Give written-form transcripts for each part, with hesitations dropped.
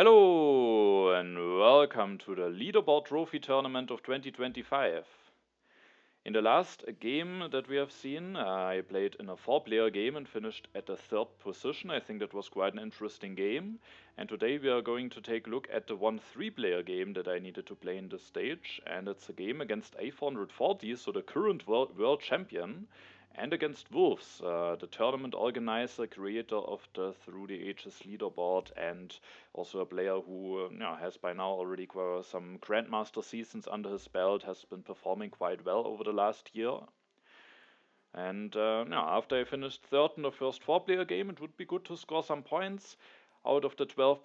Hello and welcome to the Leaderboard Trophy tournament of 2025. In the last game that we have seen, I played in a 4-player game and finished at the 3rd position. I think that was quite an interesting game. And today we are going to take a look at the 1 3-player game that I needed to play in this stage. And it's a game against A440, so the current world champion, and against wolvs, the tournament organizer, creator of the Through the Ages leaderboard, and also a player who has by now already some Grandmaster seasons under his belt, has been performing quite well over the last year. And after I finished 3rd in the first 4-player game, it would be good to score some points. Out of the 12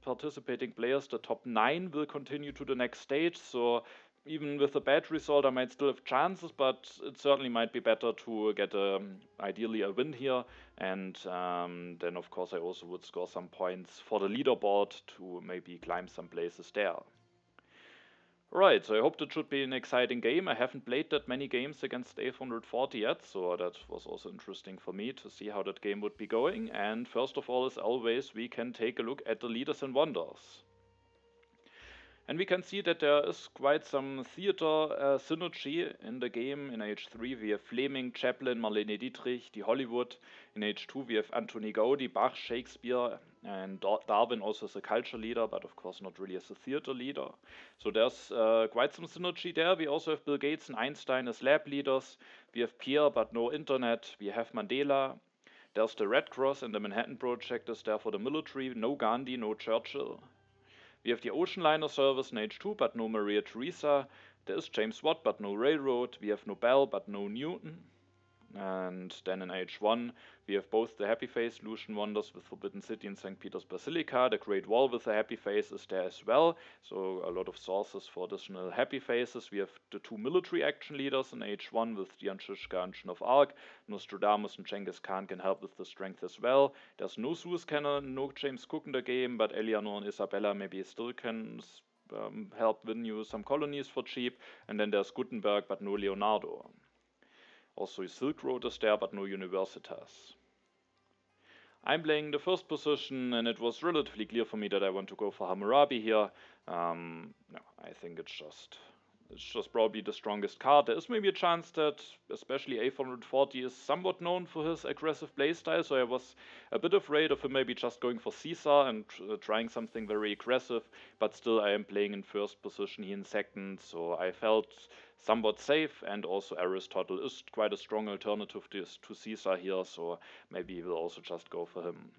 participating players, the top 9 will continue to the next stage, so even with a bad result I might still have chances, but it certainly might be better to get ideally a win here, and then of course I also would score some points for the leaderboard to maybe climb some places there. Right, so I hope that should be an exciting game. I haven't played that many games against A440 yet, so that was also interesting for me to see how that game would be going. And first of all, as always, we can take a look at the leaders and wonders. And we can see that there is quite some theater synergy in the game. In H3 we have Fleming, Chaplin, Marlene Dietrich, die Hollywood. In H2 we have Anthony Gaudi, Bach, Shakespeare, and Darwin also as a culture leader, but of course not really as a theater leader. So there's quite some synergy there. We also have Bill Gates and Einstein as lab leaders. We have Pierre, but no internet. We have Mandela. There's the Red Cross and the Manhattan Project is there for the military. No Gandhi, no Churchill. We have the Ocean Liner Service in H2, but no Maria Theresa. There is James Watt, but no Railroad. We have Nobel, but no Newton. And then in H1, we have both the Happy Face Lucian Wonders with Forbidden City and St. Peter's Basilica. The Great Wall with the Happy Face is there as well. So a lot of sources for additional Happy Faces. We have the 2 military action leaders in H1 with Dian Shishka and Joan of Arc. Nostradamus and Genghis Khan can help with the strength as well. There's no Suez Cannon, no James Cook in the game, but Eleanor and Isabella maybe still can help win you some colonies for cheap. And then there's Gutenberg, but no Leonardo. Also Silk Road is there, but no Universitas. I'm playing the 1st position, and it was relatively clear for me that I want to go for Hammurabi here. No, I think it's just probably the strongest card. There is maybe a chance that especially A440 is somewhat known for his aggressive playstyle, so I was a bit afraid of him maybe just going for Caesar and trying something very aggressive, but still I am playing in 1st position, he in 2nd, so I felt somewhat safe, and also Aristotle is quite a strong alternative to Caesar here, so maybe we'll also just go for him.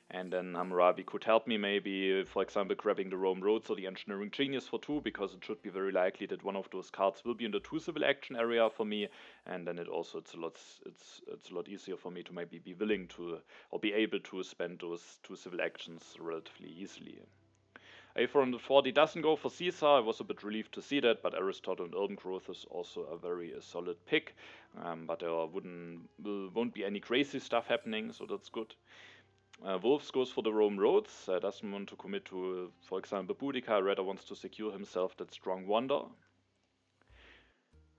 And then Hammurabi could help me maybe, for example, grabbing the Rome Roads or the Engineering Genius for 2, because it should be very likely that one of those cards will be in the 2 civil action area for me, and then it's a lot easier for me to maybe be willing to or be able to spend those 2 civil actions relatively easily. A440 doesn't go for Caesar. I was a bit relieved to see that, but Aristotle and Urban Growth is also a very solid pick, but there won't be any crazy stuff happening, so that's good. wolvs goes for the Rome Roads, doesn't want to commit to, for example, Boudica, rather wants to secure himself that strong wonder.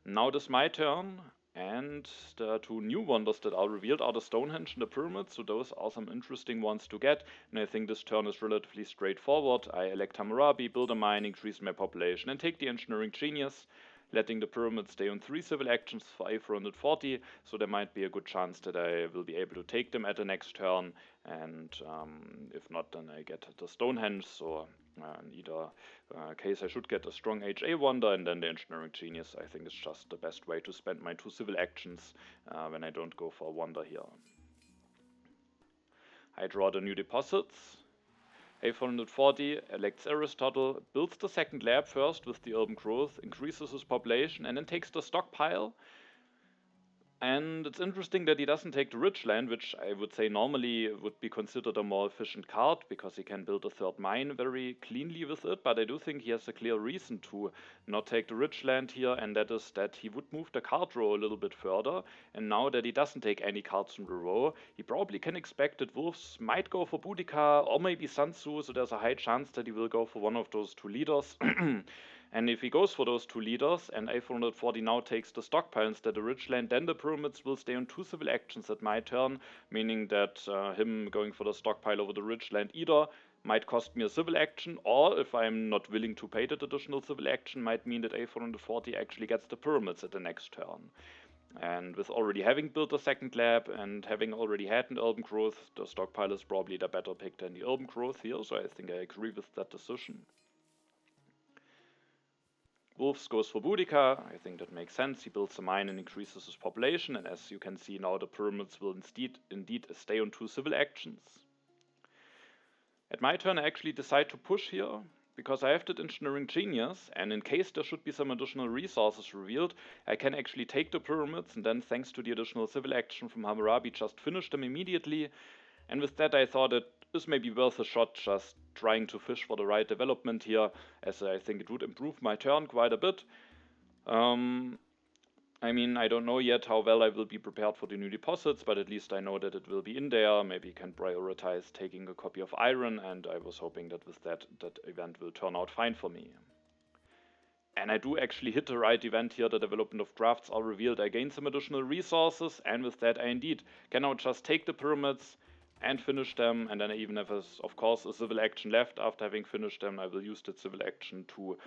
Now it is my turn, and the 2 new wonders that are revealed are the Stonehenge and the Pyramids, so those are some interesting ones to get, and I think this turn is relatively straightforward. I elect Hammurabi, build a mine, increase my population, and take the Engineering Genius, letting the Pyramids stay on 3 civil actions for A440, so there might be a good chance that I will be able to take them at the next turn, and if not, then I get the Stonehenge, so in either case I should get a strong HA wonder, and then the Engineering Genius I think is just the best way to spend my 2 civil actions when I don't go for a wonder here. I draw the new deposits. A440 elects Aristotle, builds the 2nd lab first with the Urban Growth, increases his population, and then takes the stockpile. And it's interesting that he doesn't take the Rich Land, which I would say normally would be considered a more efficient card, because he can build a 3rd mine very cleanly with it, but I do think he has a clear reason to not take the Rich Land here, and that is that he would move the card row a little bit further, and now that he doesn't take any cards from the row, he probably can expect that wolves might go for Boudica or maybe Sun Tzu, so there's a high chance that he will go for one of those 2 leaders. And if he goes for those 2 leaders and A440 now takes the stockpile instead of the ridgeland, then the pyramids will stay on 2 civil actions at my turn, meaning that him going for the stockpile over the ridgeland either might cost me a civil action, or if I'm not willing to pay that additional civil action, might mean that A440 actually gets the pyramids at the next turn. And with already having built a second lab and having already had an urban growth, the stockpile is probably the better pick than the urban growth here, so I think I agree with that decision. Wolves goes for Boudica. I think that makes sense. He builds a mine and increases his population, and as you can see now, the pyramids will indeed stay on 2 civil actions. At my turn, I actually decide to push here, because I have that engineering genius, and in case there should be some additional resources revealed, I can actually take the pyramids, and then thanks to the additional civil action from Hammurabi, just finish them immediately. And with that, I thought it is maybe worth a shot, just trying to fish for the right development here, as I think it would improve my turn quite a bit. I mean, I don't know yet how well I will be prepared for the new deposits, but at least I know that it will be in there. Maybe can prioritize taking a copy of iron, and I was hoping that with that event will turn out fine for me. And I do actually hit the right event here. The development of crafts are revealed. I gain some additional resources, and with that I indeed can now just take the pyramids and finish them, and then I even have, of course, a civil action left. After having finished them, I will use that civil action to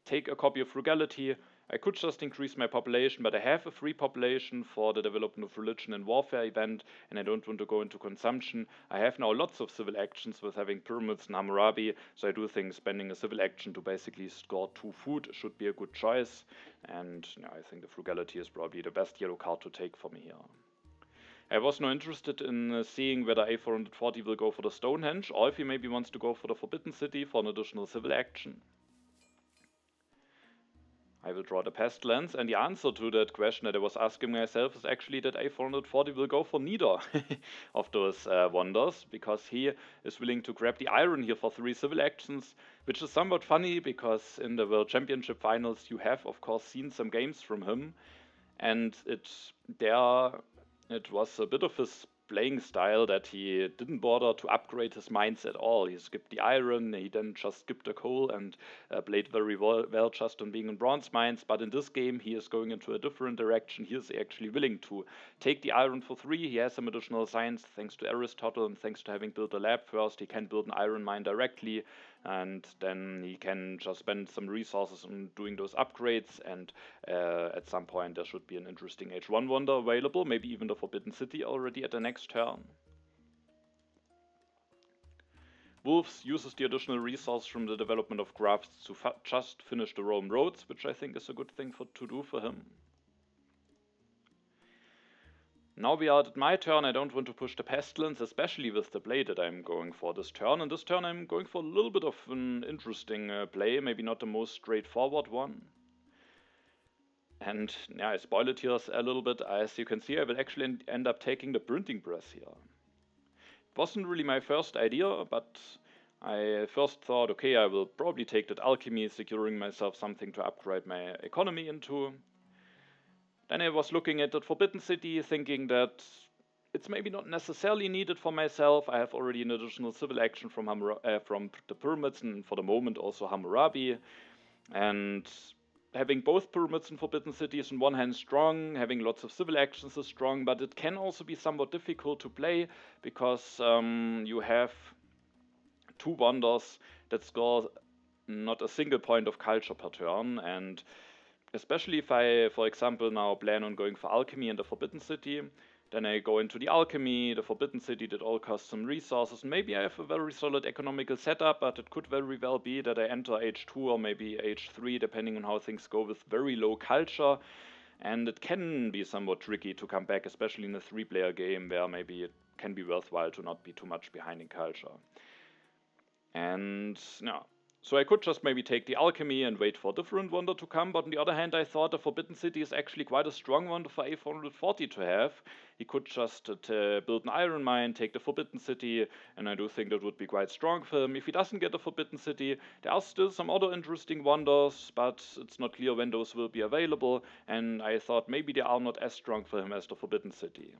take a copy of frugality. I could just increase my population, but I have a free population for the development of religion and warfare event, and I don't want to go into consumption. I have now lots of civil actions with having pyramids and Hammurabi, so I do think spending a civil action to basically score 2 food should be a good choice, and I think the frugality is probably the best yellow card to take for me here. I was now interested in seeing whether A440 will go for the Stonehenge, or if he maybe wants to go for the Forbidden City for an additional civil action. I will draw the pestilence, and the answer to that question that I was asking myself is actually that A440 will go for neither of those wonders, because he is willing to grab the iron here for 3 civil actions, which is somewhat funny, because in the World Championship Finals you have of course seen some games from him, and it was a bit of his playing style that he didn't bother to upgrade his mines at all. He skipped the iron, he then just skipped the coal and played very well just on being in bronze mines, but in this game he is going into a different direction. He is actually willing to take the iron for 3. He has some additional science thanks to Aristotle, and thanks to having built a lab first, he can build an iron mine directly, and then he can just spend some resources on doing those upgrades, and at some point there should be an interesting H1 wonder available, maybe even the Forbidden City already at the next turn. Wolves uses the additional resource from the development of crafts to just finish the Rome roads, which I think is a good thing to do for him. Now we are at my turn. I don't want to push the pestilence, especially with the play that I'm going for this turn. And this turn I'm going for a little bit of an interesting play, maybe not the most straightforward one. And yeah, I spoil it here a little bit. As you can see, I will actually end up taking the printing press here. It wasn't really my first idea, but I first thought, okay, I will probably take that alchemy, securing myself something to upgrade my economy into. Then I was looking at the Forbidden City, thinking that it's maybe not necessarily needed for myself. I have already an additional civil action from the pyramids, and for the moment also Hammurabi. And having both pyramids and Forbidden City is on one hand strong, having lots of civil actions is strong, but it can also be somewhat difficult to play, because you have 2 wonders that score not a single point of culture per turn, and especially if I, for example, now plan on going for alchemy in the Forbidden City, then I go into the alchemy, the Forbidden City that all costs some resources. Maybe I have a very solid economical setup, but it could very well be that I enter H2 or maybe H3, depending on how things go, with very low culture. And it can be somewhat tricky to come back, especially in a 3-player game where maybe it can be worthwhile to not be too much behind in culture. And yeah. So I could just maybe take the alchemy and wait for a different wonder to come, but on the other hand I thought the Forbidden City is actually quite a strong wonder for A440 to have. He could just build an iron mine, take the Forbidden City, and I do think that would be quite strong for him. If he doesn't get the Forbidden City, there are still some other interesting wonders, but it's not clear when those will be available, and I thought maybe they are not as strong for him as the Forbidden City.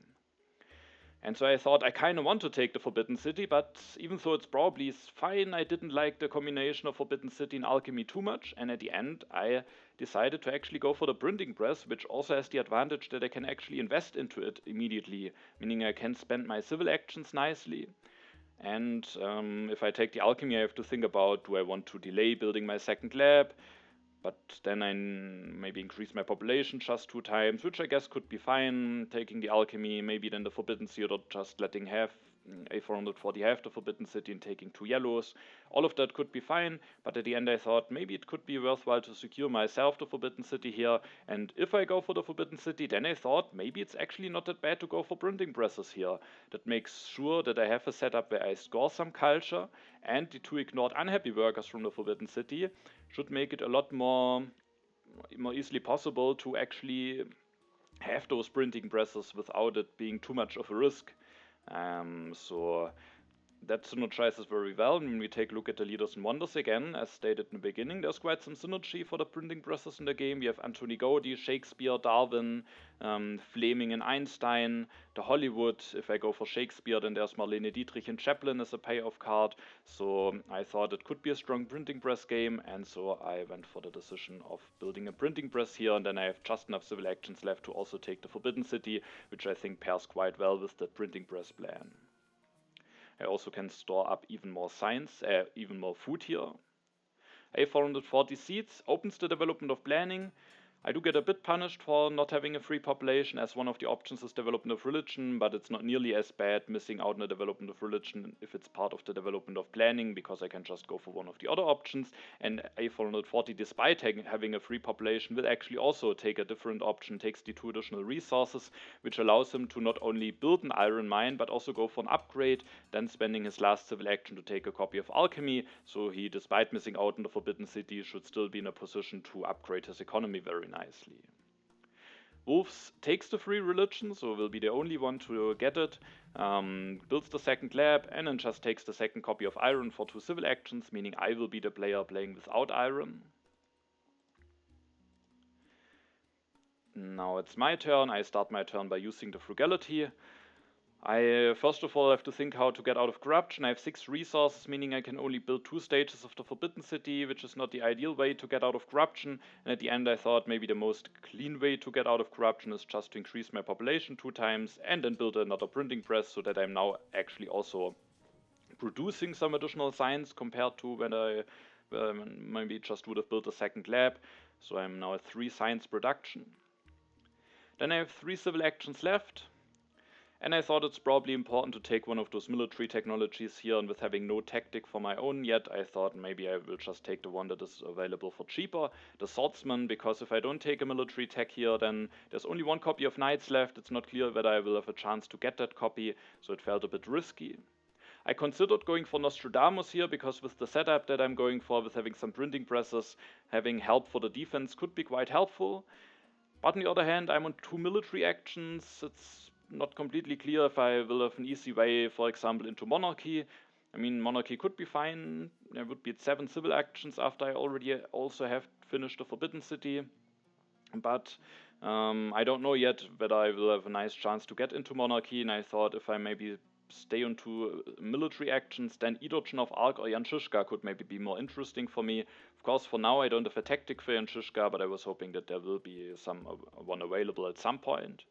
And so I thought I kind of want to take the Forbidden City, but even though it's probably fine, I didn't like the combination of Forbidden City and Alchemy too much, and at the end I decided to actually go for the Printing Press, which also has the advantage that I can actually invest into it immediately, meaning I can spend my civil actions nicely. And if I take the Alchemy, I have to think about, do I want to delay building my second lab? But then I maybe increase my population just 2 times, which I guess could be fine, taking the Alchemy, maybe then the Forbidden City, or just letting A440 have the Forbidden City and taking 2 yellows. All of that could be fine, but at the end I thought maybe it could be worthwhile to secure myself the Forbidden City here, and if I go for the Forbidden City, then I thought maybe it's actually not that bad to go for Printing Presses here. That makes sure that I have a setup where I score some culture, and the 2 ignored unhappy workers from the Forbidden City should make it a lot more easily possible to actually have those printing presses without it being too much of a risk. So that synergizes very well. When we take a look at the leaders and wonders again, as stated in the beginning, there's quite some synergy for the printing presses in the game. We have Anthony Gaudi, Shakespeare, Darwin, Fleming and Einstein, the Hollywood. If I go for Shakespeare, then there's Marlene Dietrich and Chaplin as a payoff card. So I thought it could be a strong printing press game, and so I went for the decision of building a printing press here, and then I have just enough civil actions left to also take the Forbidden City, which I think pairs quite well with the printing press plan. I also can store up even more science, even more food here. A440 seeds opens the development of planning. I do get a bit punished for not having a free population, as one of the options is development of religion, but it's not nearly as bad missing out on the development of religion if it's part of the development of planning, because I can just go for one of the other options. And A440, despite having a free population, will actually also take a different option, takes the 2 additional resources, which allows him to not only build an iron mine, but also go for an upgrade, then spending his last civil action to take a copy of alchemy. So he, despite missing out on the Forbidden City, should still be in a position to upgrade his economy very nicely. Wolves takes the free religion, so will be the only one to get it, builds the second lab, and then just takes the second copy of iron for 2 civil actions, meaning I will be the player playing without iron. Now it's my turn. I start my turn by using the frugality. I first of all have to think how to get out of corruption. I have 6 resources, meaning I can only build 2 stages of the Forbidden City, which is not the ideal way to get out of corruption. And at the end I thought maybe the most clean way to get out of corruption is just to increase my population 2 times and then build another printing press, so that I'm now actually also producing some additional science compared to when I maybe just would have built a second lab. So I'm now at 3 science production. Then I have 3 civil actions left. And I thought it's probably important to take one of those military technologies here, and with having no tactic for my own yet, I thought maybe I will just take the one that is available for cheaper, the Swordsman, because if I don't take a military tech here, then there's only 1 copy of Knights left. It's not clear whether I will have a chance to get that copy, so it felt a bit risky. I considered going for Nostradamus here, because with the setup that I'm going for, with having some printing presses, having help for the defense could be quite helpful. But on the other hand, I'm on 2 military actions. It's not completely clear if I will have an easy way, for example, into Monarchy. I mean, Monarchy could be fine. There would be at 7 civil actions after I already also have finished the Forbidden City. But I don't know yet whether I will have a nice chance to get into Monarchy, and I thought if I maybe stay on 2 military actions, then either Joan of Arc or Jan Žižka could maybe be more interesting for me. Of course, for now I don't have a tactic for Jan Žižka, but I was hoping that there will be one available at some point.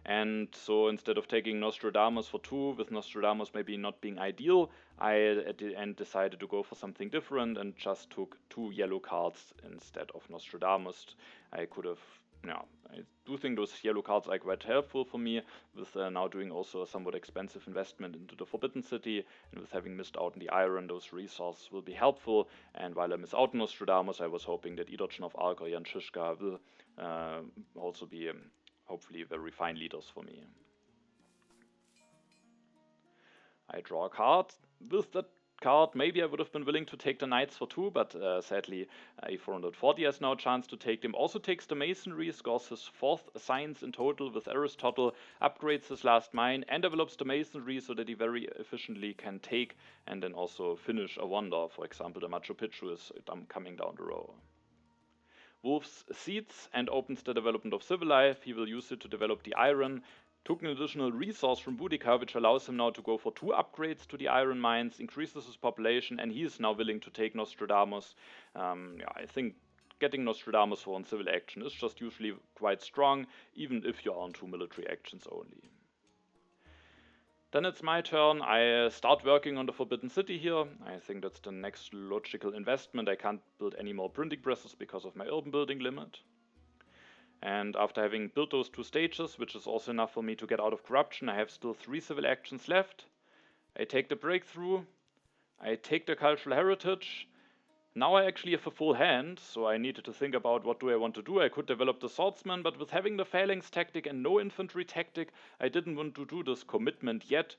And so instead of taking Nostradamus for 2, with Nostradamus maybe not being ideal, I at the end decided to go for something different and just took 2 yellow cards instead of Nostradamus. I could have, I do think those yellow cards are quite helpful for me, with now doing also a somewhat expensive investment into the Forbidden City, and with having missed out on the iron, those resources will be helpful. And while I miss out on Nostradamus, I was hoping that either Joan of Arc or Jan Žižka will also be hopefully very fine leaders for me. I draw a card. With that card, maybe I would have been willing to take the Knights for 2, but sadly A440 has now a chance to take them. Also takes the Masonry, scores his 4th science in total with Aristotle, upgrades his last mine, and develops the Masonry so that he very efficiently can take and then also finish a wonder. For example, the Machu Picchu is coming down the road. Wolves seeds and opens the development of civil life. He will use it to develop the iron. Took an additional resource from Boudica, which allows him now to go for 2 upgrades to the iron mines, increases his population, and he is now willing to take Nostradamus. I think getting Nostradamus for 1 civil action is just usually quite strong, even if you are on 2 military actions only. Then it's my turn. I start working on the Forbidden City here. I think that's the next logical investment. I can't build any more printing presses because of my urban building limit. And after having built those 2 stages, which is also enough for me to get out of corruption, I have still 3 civil actions left. I take the breakthrough. I take the cultural heritage. Now I actually have a full hand, so I needed to think about what do I want to do. I could develop the swordsman, but with having the phalanx tactic and no infantry tactic, I didn't want to do this commitment yet,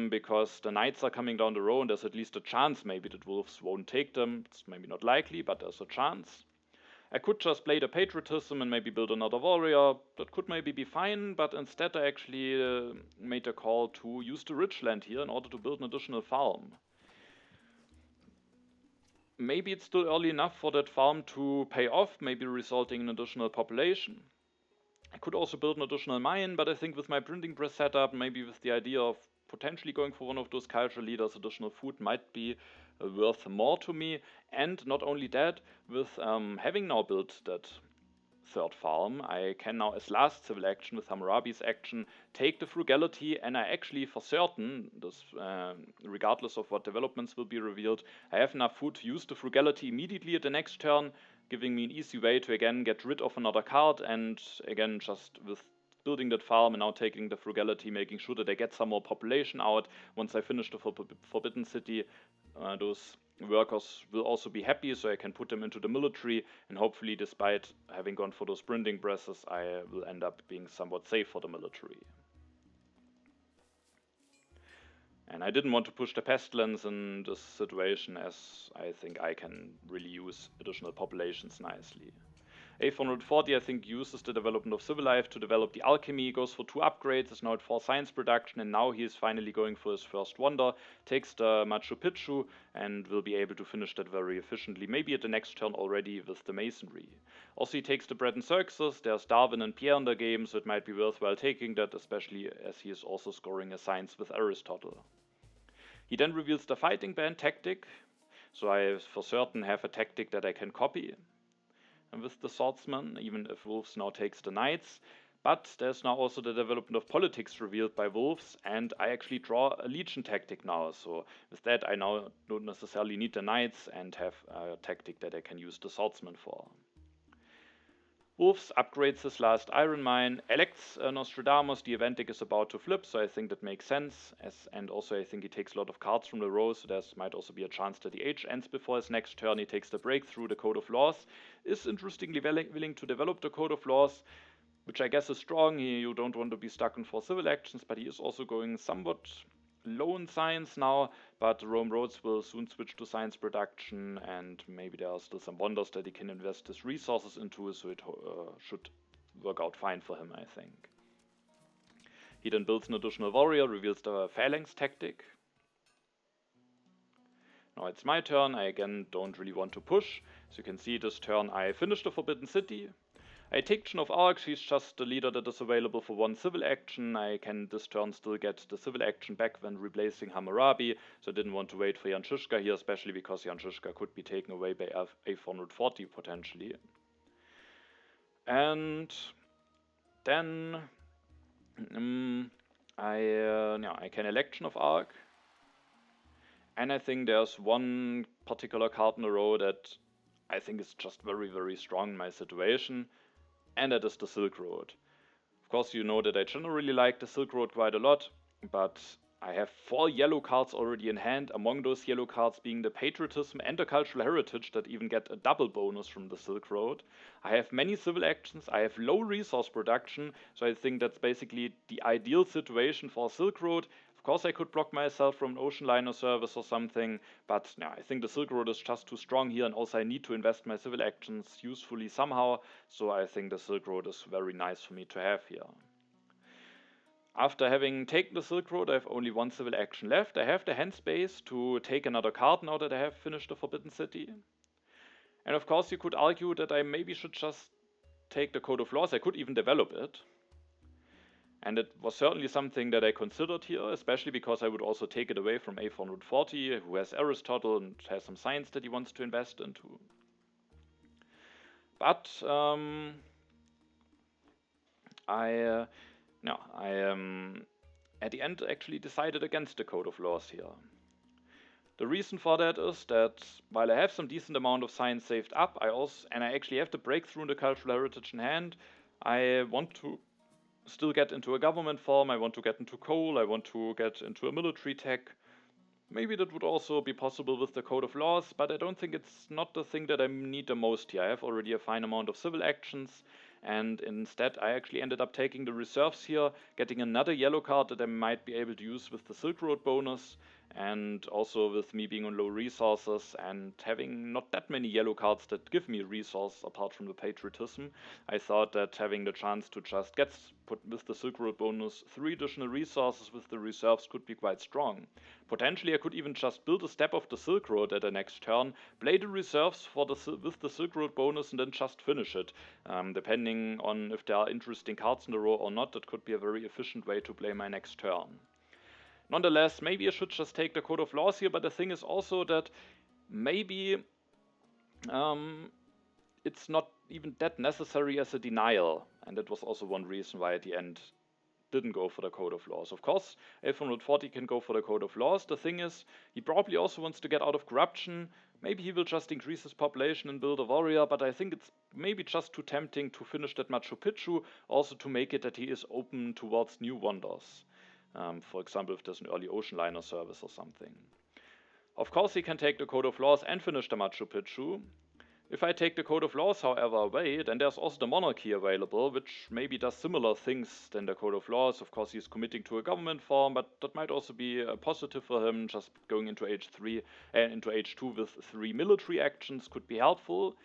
because the knights are coming down the road and there's at least a chance maybe that wolves won't take them. It's maybe not likely, but there's a chance. I could just play the patriotism and maybe build another warrior. That could maybe be fine, but instead I actually made a call to use the rich land here in order to build an additional farm. Maybe it's still early enough for that farm to pay off, maybe resulting in additional population. I could also build an additional mine, but I think with my printing press setup, maybe with the idea of potentially going for one of those cultural leaders, additional food might be worth more to me. And not only that, with having now built that 3rd farm, I can now, as last civil action with Hammurabi's action, take the frugality, and I actually, for certain, this regardless of what developments will be revealed, I have enough food to use the frugality immediately at the next turn, giving me an easy way to again get rid of another card, and again just with building that farm and now taking the frugality, making sure that I get some more population out. Once I finish the Forbidden City, those workers will also be happy, so I can put them into the military, and hopefully, despite having gone for those printing presses, I will end up being somewhat safe for the military. And I didn't want to push the pestilence in this situation, as I think I can really use additional populations nicely. A440, I think, uses the development of civil life to develop the alchemy, goes for 2 upgrades, is now at 4 science production, and now he is finally going for his first wonder, takes the Machu Picchu, and will be able to finish that very efficiently, maybe at the next turn already with the masonry. Also, he takes the bread and circuses. There's Darwin and Pierre in the game, so it might be worthwhile taking that, especially as he is also scoring a science with Aristotle. He then reveals the fighting band tactic, so I for certain have a tactic that I can copy with the swordsman, even if wolves now takes the knights. But there's now also the development of politics revealed by wolves, and I actually draw a legion tactic now. So with that, I now don't necessarily need the knights and have a tactic that I can use the swordsman for. Wolves upgrades his last iron mine, elects Nostradamus. The event deck is about to flip, so I think that makes sense. And also I think he takes a lot of cards from the row, so there might also be a chance that the age ends before his next turn. He takes the breakthrough. The Code of Laws is interestingly willing to develop the Code of Laws, which I guess is strong. You don't want to be stuck in 4 civil actions, but he is also going somewhat low in science now, but Rome Roads will soon switch to science production, and maybe there are still some wonders that he can invest his resources into, so it should work out fine for him, I think. He then builds an additional warrior, reveals the phalanx tactic. Now it's my turn. I again don't really want to push, so you can see this turn I finish the Forbidden City. I take Joan of Arc. She's just the leader that is available for 1 civil action. I can this turn still get the civil action back when replacing Hammurabi, so I didn't want to wait for Jan Žižka here, especially because Jan Žižka could be taken away by A440 potentially. And then I can elect Joan of Arc. And I think there's one particular card in a row that I think is just very, very strong in my situation, and that is the Silk Road. Of course, you know that I generally like the Silk Road quite a lot, but I have 4 yellow cards already in hand, among those yellow cards being the Patriotism and the Cultural Heritage that even get a double bonus from the Silk Road. I have many civil actions, I have low resource production, so I think that's basically the ideal situation for a Silk Road. Of course, I could block myself from an ocean liner service or something, but I think the Silk Road is just too strong here, and also I need to invest my civil actions usefully somehow, so I think the Silk Road is very nice for me to have here. After having taken the Silk Road, I have only 1 civil action left. I have the hand space to take another card now that I have finished the Forbidden City. And of course, you could argue that I maybe should just take the Code of Laws. I could even develop it. And it was certainly something that I considered here, especially because I would also take it away from A440, who has Aristotle and has some science that he wants to invest into. But I at the end actually decided against the Code of Laws here. The reason for that is that while I have some decent amount of science saved up, I actually have the breakthrough in the cultural heritage in hand. I want to still get into a government form, I want to get into coal, I want to get into a military tech. Maybe that would also be possible with the Code of Laws, but I don't think it's not the thing that I need the most here. I have already a fine amount of civil actions, and instead I actually ended up taking the reserves here, getting another yellow card that I might be able to use with the Silk Road bonus, and also with me being on low resources and having not that many yellow cards that give me resource apart from the patriotism. I thought that having the chance to just put with the Silk Road bonus 3 additional resources with the reserves could be quite strong. Potentially I could even just build a step of the Silk Road at the next turn, play the reserves with the Silk Road bonus and then just finish it. Depending on if there are interesting cards in the row or not, that could be a very efficient way to play my next turn. Nonetheless, maybe I should just take the Code of Laws here, but the thing is also that maybe it's not even that necessary as a denial, and that was also one reason why at the end didn't go for the Code of Laws. Of course, A440 can go for the Code of Laws. The thing is, he probably also wants to get out of corruption. Maybe he will just increase his population and build a warrior, but I think it's maybe just too tempting to finish that Machu Picchu, also to make it that he is open towards new wonders. For example, if there's an early ocean liner service or something. Of course, he can take the Code of Laws and finish the Machu Picchu. If I take the Code of Laws, however, away, then there's also the Monarchy available, which maybe does similar things than the Code of Laws. Of course, he's committing to a government form, but that might also be positive for him. Just going into into H2 with 3 military actions could be helpful.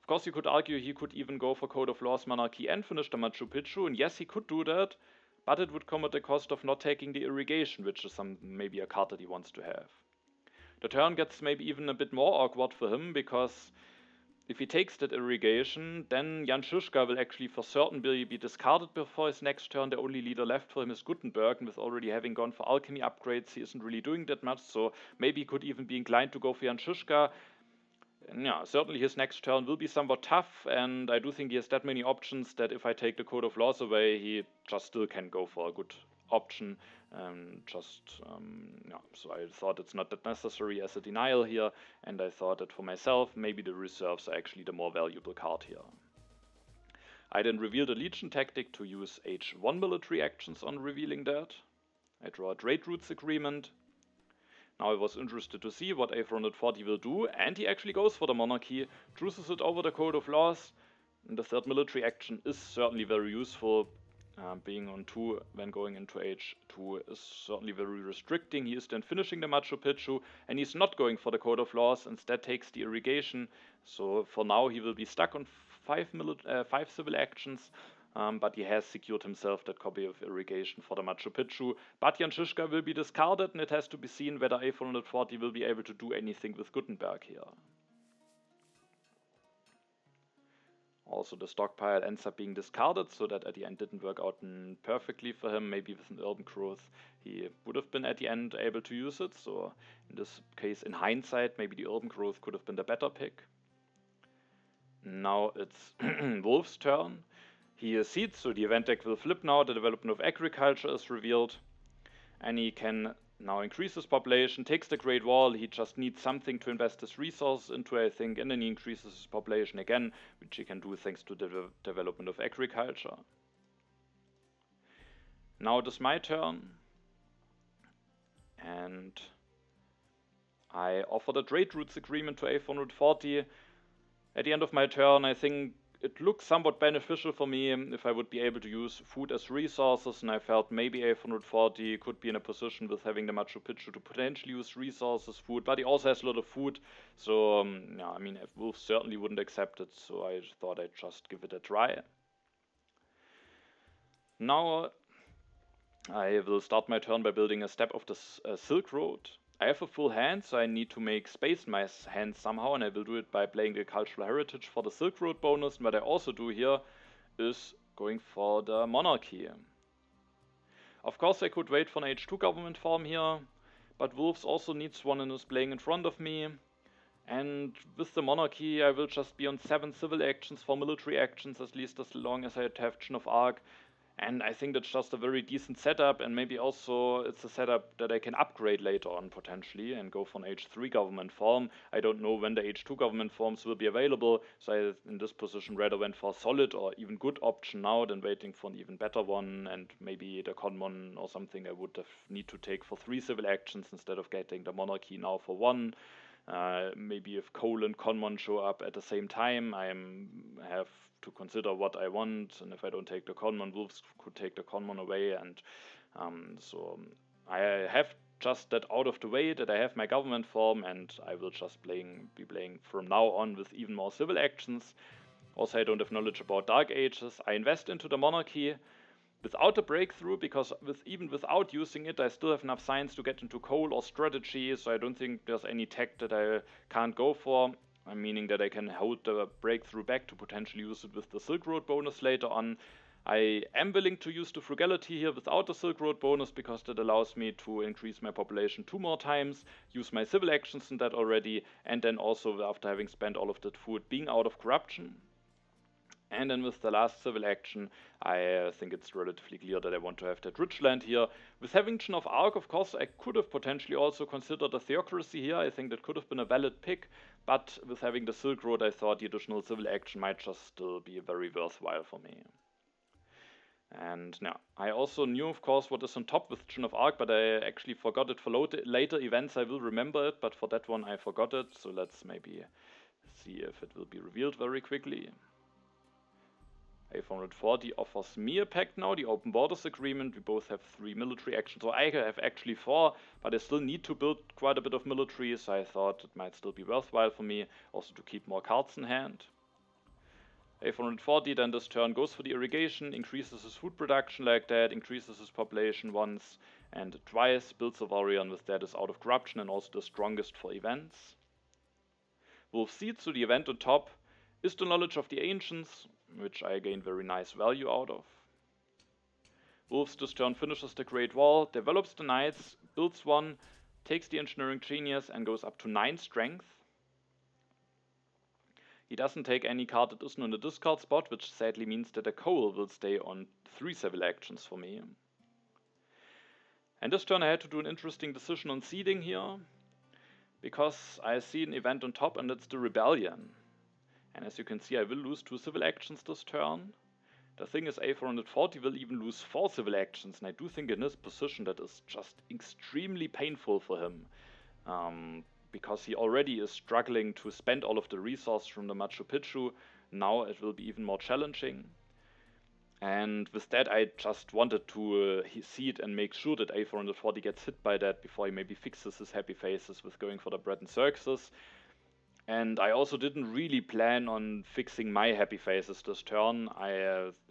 Of course, you could argue he could even go for Code of Laws, Monarchy, and finish the Machu Picchu, and yes, he could do that, but it would come at the cost of not taking the irrigation, which is maybe a card that he wants to have. The turn gets maybe even a bit more awkward for him, because if he takes that irrigation, then Jan Žižka will actually for certain be discarded before his next turn. The only leader left for him is Gutenberg, and with already having gone for alchemy upgrades, he isn't really doing that much, so maybe he could even be inclined to go for Jan Žižka. Yeah, certainly his next turn will be somewhat tough, and I do think he has that many options that if I take the Code of Laws away, he just still can go for a good option. So I thought it's not that necessary as a denial here, and I thought that for myself, maybe the reserves are actually the more valuable card here. I then revealed a Legion tactic to use H1 military actions on revealing that. I draw a Trade Routes Agreement. Now I was interested to see what A440 will do, and he actually goes for the Monarchy, chooses it over the Code of Laws, and the third military action is certainly very useful. Being on 2 when going into H2 is certainly very restricting. He is then finishing the Machu Picchu, and he's not going for the Code of Laws, instead takes the irrigation. So for now he will be stuck on 5 civil actions, but he has secured himself that copy of irrigation for the Machu Picchu. But Jan Žižka will be discarded, and it has to be seen whether A440 will be able to do anything with Gutenberg here. Also, the stockpile ends up being discarded, so that at the end didn't work out perfectly for him. Maybe with an urban growth he would have been at the end able to use it. So in this case, in hindsight, maybe the urban growth could have been the better pick. Now it's Wolf's turn. He seeds, so the event deck will flip now. The development of agriculture is revealed, and he can now increase his population, takes the Great Wall. He just needs something to invest his resources into, I think, and then he increases his population again, which he can do thanks to the development of agriculture. Now it is my turn, and I offer the Trade Routes Agreement to A440. At the end of my turn, I think it looks somewhat beneficial for me if I would be able to use food as resources, and I felt maybe A440 could be in a position with having the Machu Picchu to potentially use resources, food, but he also has a lot of food, so yeah, I mean, wolves certainly wouldn't accept it, so I thought I'd just give it a try. Now I will start my turn by building a step of the Silk Road. I have a full hand, so I need to make space in my hand somehow, and I will do it by playing the Cultural Heritage for the Silk Road bonus. And what I also do here is going for the Monarchy. Of course I could wait for an H2 government farm here, but wolves also needs one and is playing in front of me. And with the monarchy I will just be on 7 civil actions for military actions, at least as long as I have Joan of Arc. And I think that's just a very decent setup, and maybe also it's a setup that I can upgrade later on potentially and go for an H3 government form. I don't know when the H2 government forms will be available, so I in this position rather went for a solid or even good option now than waiting for an even better one, and maybe the Conmon or something I would have need to take for 3 civil actions instead of getting the monarchy now for 1. Maybe if Cole and Conmon show up at the same time, I have to consider what I want, and if I don't take the Conmon, wolves could take the Conmon away, and so I have just that out of the way, that I have my government form, and I will just be playing from now on with even more civil actions. Also, I don't have knowledge about Dark Ages. I invest into the monarchy without a breakthrough, because even without using it, I still have enough science to get into coal or strategy, so I don't think there's any tech that I can't go for. Meaning that I can hold the breakthrough back to potentially use it with the Silk Road bonus later on. I am willing to use the frugality here without the Silk Road bonus, because that allows me to increase my population 2 more times, use my civil actions in that already, and then also after having spent all of that food being out of corruption. And then with the last civil action, I think it's relatively clear that I want to have that rich land here. With having Joan of Arc, of course, I could have potentially also considered a theocracy here. I think that could have been a valid pick, but with having the Silk Road, I thought the additional civil action might just still be very worthwhile for me. And now, I also knew, of course, what is on top with Joan of Arc, but I actually forgot it for later events. I will remember it, but for that one I forgot it. So let's maybe see if it will be revealed very quickly. A440 offers me a pact now, the Open Borders Agreement. We both have 3 military actions, so I have actually 4, but I still need to build quite a bit of military, so I thought it might still be worthwhile for me also to keep more cards in hand. A440 then this turn goes for the irrigation, increases his food production like that, increases his population once and twice, builds a warrior, and with that is out of corruption and also the strongest for events. Wolf Seed, so the event on top is the knowledge of the ancients, which I gain very nice value out of. Wolves this turn finishes the Great Wall, develops the Knights, builds one, takes the Engineering Genius and goes up to 9 strength. He doesn't take any card that isn't on the discard spot, which sadly means that a coal will stay on 3 civil actions for me. And this turn I had to do an interesting decision on seeding here, because I see an event on top and it's the Rebellion. And as you can see, I will lose 2 civil actions this turn. The thing is, A440 will even lose 4 civil actions, and I do think in this position that is just extremely painful for him. Because he already is struggling to spend all of the resources from the Machu Picchu. Now it will be even more challenging. And with that, I just wanted to seed and make sure that A440 gets hit by that before he maybe fixes his happy faces with going for the bread and circuses. And I also didn't really plan on fixing my happy faces this turn. I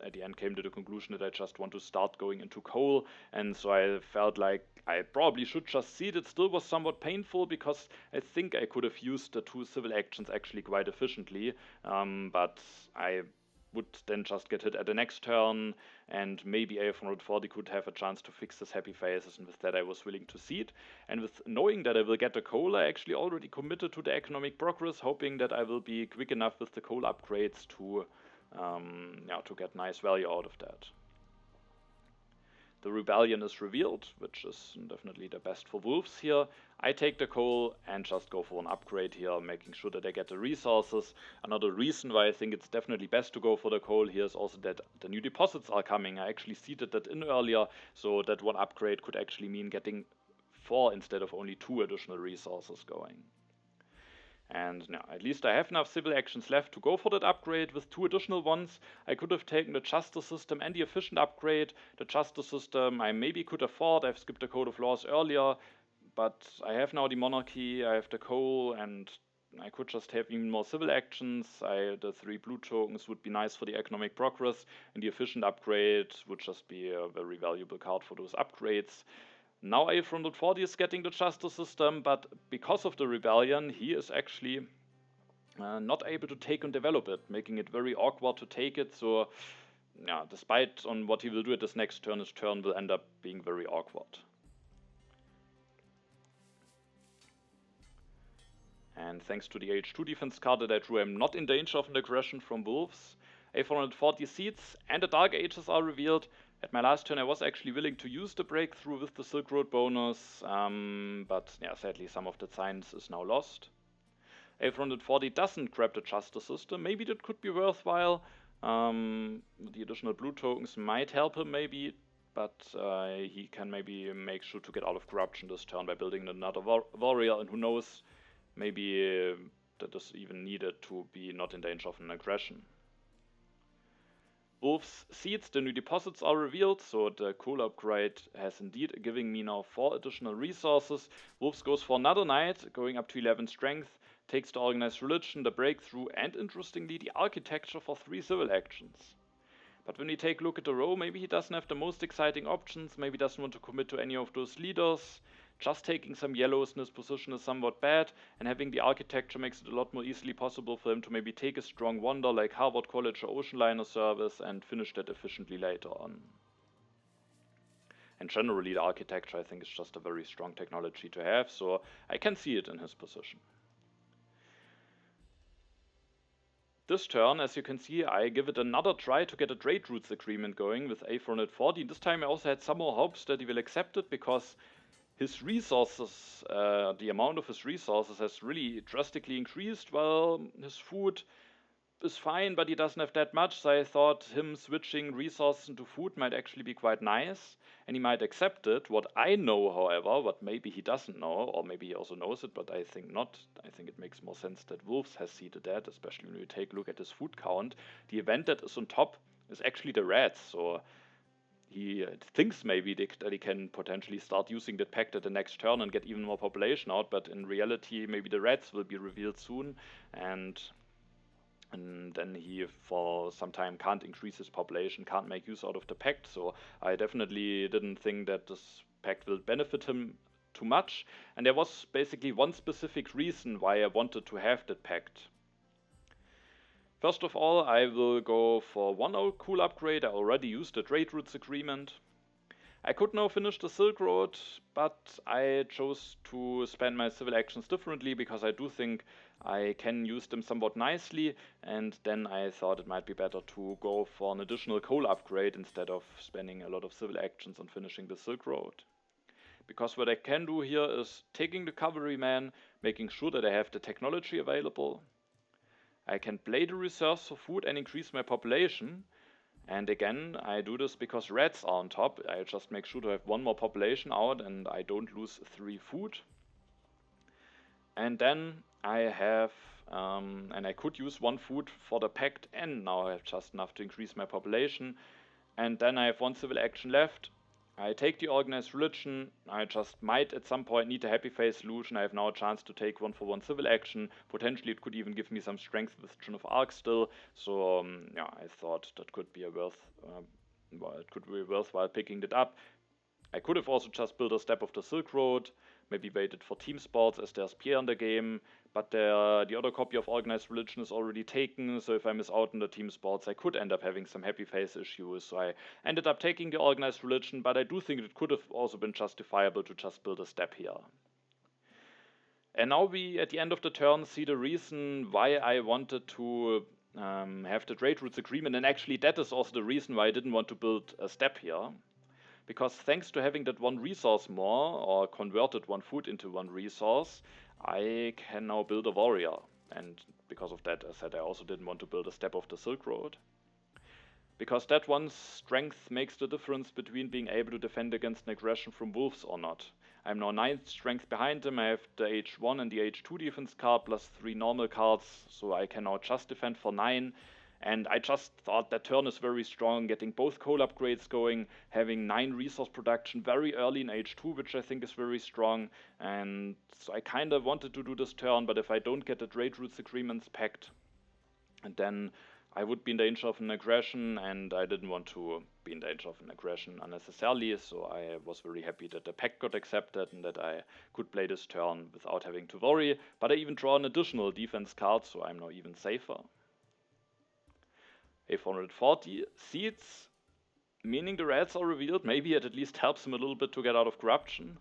at the end came to the conclusion that I just want to start going into coal, and so I felt like I probably should just seed. It still was somewhat painful because I think I could have used the 2 civil actions actually quite efficiently, but I would then just get hit at the next turn, and maybe A440 could have a chance to fix his happy faces, and with that I was willing to seed. And with knowing that I will get the coal, I actually already committed to the economic progress, hoping that I will be quick enough with the coal upgrades to get nice value out of that. The Rebellion is revealed, which is definitely the best for wolves here. I take the coal and just go for an upgrade here, making sure that I get the resources. Another reason why I think it's definitely best to go for the coal here is also that the new deposits are coming. I actually seeded that in earlier, so that one upgrade could actually mean getting 4 instead of only 2 additional resources going. And now, at least I have enough civil actions left to go for that upgrade with 2 additional ones. I could have taken the justice system and the efficient upgrade. The justice system I maybe could afford. I've skipped the code of laws earlier, but I have now the monarchy, I have the coal, and I could just have even more civil actions. The 3 blue tokens would be nice for the economic progress, and the efficient upgrade would just be a very valuable card for those upgrades. Now A440 is getting the justice system, but because of the rebellion, he is actually not able to take and develop it, making it very awkward to take it. So yeah, despite on what he will do at this next turn, his turn will end up being very awkward. And thanks to the H2 defense card that I drew, I'm not in danger of an aggression from wolves. A440 seeds and the Dark Ages are revealed. At my last turn I was actually willing to use the breakthrough with the Silk Road bonus, but yeah, sadly some of the science is now lost. A440 doesn't grab the Justice system. Maybe that could be worthwhile. The additional blue tokens might help him maybe, but he can maybe make sure to get out of corruption this turn by building another warrior, and who knows, maybe that is even needed to be not in danger of an aggression. Wolves seeds, the new deposits are revealed, so the cool upgrade has indeed giving me now 4 additional resources. Wolves goes for another knight, going up to 11 strength, takes the organized religion, the breakthrough, and interestingly the architecture for 3 civil actions. But when we take a look at the row, maybe he doesn't have the most exciting options, maybe doesn't want to commit to any of those leaders. Just taking some yellows in his position is somewhat bad, and having the architecture makes it a lot more easily possible for him to maybe take a strong wonder like Harvard College or Ocean Liner Service and finish that efficiently later on. And generally the architecture I think is just a very strong technology to have, so I can see it in his position. This turn, as you can see, I give it another try to get a trade routes agreement going with A440. This time I also had some more hopes that he will accept it, because his resources, the amount of his resources has really drastically increased. Well, his food is fine, but he doesn't have that much, so I thought him switching resources into food might actually be quite nice, and he might accept it. What I know, however, what maybe he doesn't know, or maybe he also knows it, but I think not. I think it makes more sense that Wolves has seeded that, especially when you take a look at his food count. The event that is on top is actually the rats, so he thinks maybe that he can potentially start using that pact at the next turn and get even more population out, but in reality maybe the rats will be revealed soon, and then he for some time can't increase his population, can't make use out of the pact. So I definitely didn't think that this pact will benefit him too much, and there was basically one specific reason why I wanted to have that pact. First of all, I will go for one cool upgrade. I already used the trade routes agreement. I could now finish the Silk Road, but I chose to spend my civil actions differently because I do think I can use them somewhat nicely, and then I thought it might be better to go for an additional coal upgrade instead of spending a lot of civil actions on finishing the Silk Road. Because what I can do here is taking the cavalryman, making sure that I have the technology available. I can play the reserves for food and increase my population. And again, I do this because rats are on top. I just make sure to have one more population out and I don't lose 3 food. And then I have, and I could use 1 food for the pact, and now I have just enough to increase my population. And then I have 1 civil action left. I take the organized religion. I just might at some point need a happy face solution. I have now a chance to take 1-for-1 civil action. Potentially it could even give me some strength with Joan of Arc still. So yeah, I thought that could be it could be worthwhile picking that up. I could have also just built a step of the Silk Road, maybe waited for team sports as there's Pierre in the game, but the other copy of Organized Religion is already taken, so if I miss out on the team sports I could end up having some happy face issues, so I ended up taking the Organized Religion, but I do think it could have also been justifiable to just build a step here. And now we, at the end of the turn, see the reason why I wanted to have the trade routes agreement, and actually that is also the reason why I didn't want to build a step here. Because thanks to having that 1 resource more, or converted 1 food into 1 resource, I can now build a warrior. And because of that, as I said, I also didn't want to build a step of the Silk Road. Because that 1 strength makes the difference between being able to defend against an aggression from wolves or not. I'm now 9th strength behind him. I have the H1 and the H2 defense card plus 3 normal cards, so I can now just defend for 9. And I just thought that turn is very strong, getting both coal upgrades going, having 9 resource production very early in H2, which I think is very strong. And so I kind of wanted to do this turn, but if I don't get the trade routes agreements packed, then I would be in danger of an aggression, and I didn't want to be in danger of an aggression unnecessarily, so I was very happy that the pact got accepted and that I could play this turn without having to worry. But I even draw an additional defense card, so I'm now even safer. A440 seeds, meaning the reds are revealed. Maybe it at least helps him a little bit to get out of corruption.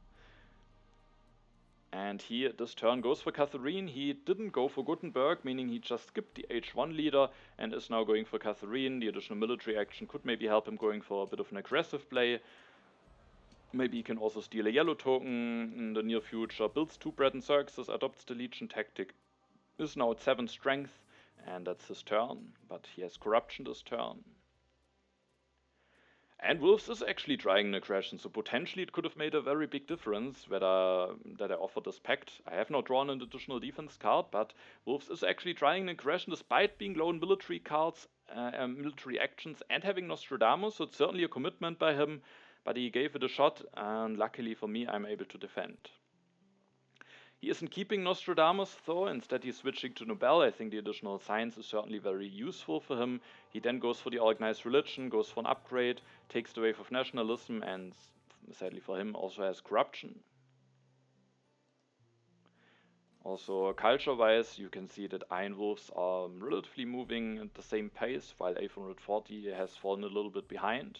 And he, this turn, goes for Catherine. He didn't go for Gutenberg, meaning he just skipped the H1 leader and is now going for Catherine. The additional military action could maybe help him going for a bit of an aggressive play. Maybe he can also steal a yellow token in the near future. Builds 2 bread and circuses, adopts the Legion tactic. Is now at 7 strength, and that's his turn. But he has corruption this turn. And wolvs is actually trying an aggression, so potentially it could have made a very big difference that I offered this pact. I have not drawn an additional defense card, but wolvs is actually trying an aggression despite being low in military cards, military actions, and having Nostradamus, so it's certainly a commitment by him, but he gave it a shot, and luckily for me I'm able to defend. He isn't keeping Nostradamus though, instead he's switching to Nobel. I think the additional science is certainly very useful for him. He then goes for the organized religion, goes for an upgrade, takes the wave of nationalism, and sadly for him also has corruption. Also culture-wise, you can see that Iron Wolves are relatively moving at the same pace, while A440 has fallen a little bit behind.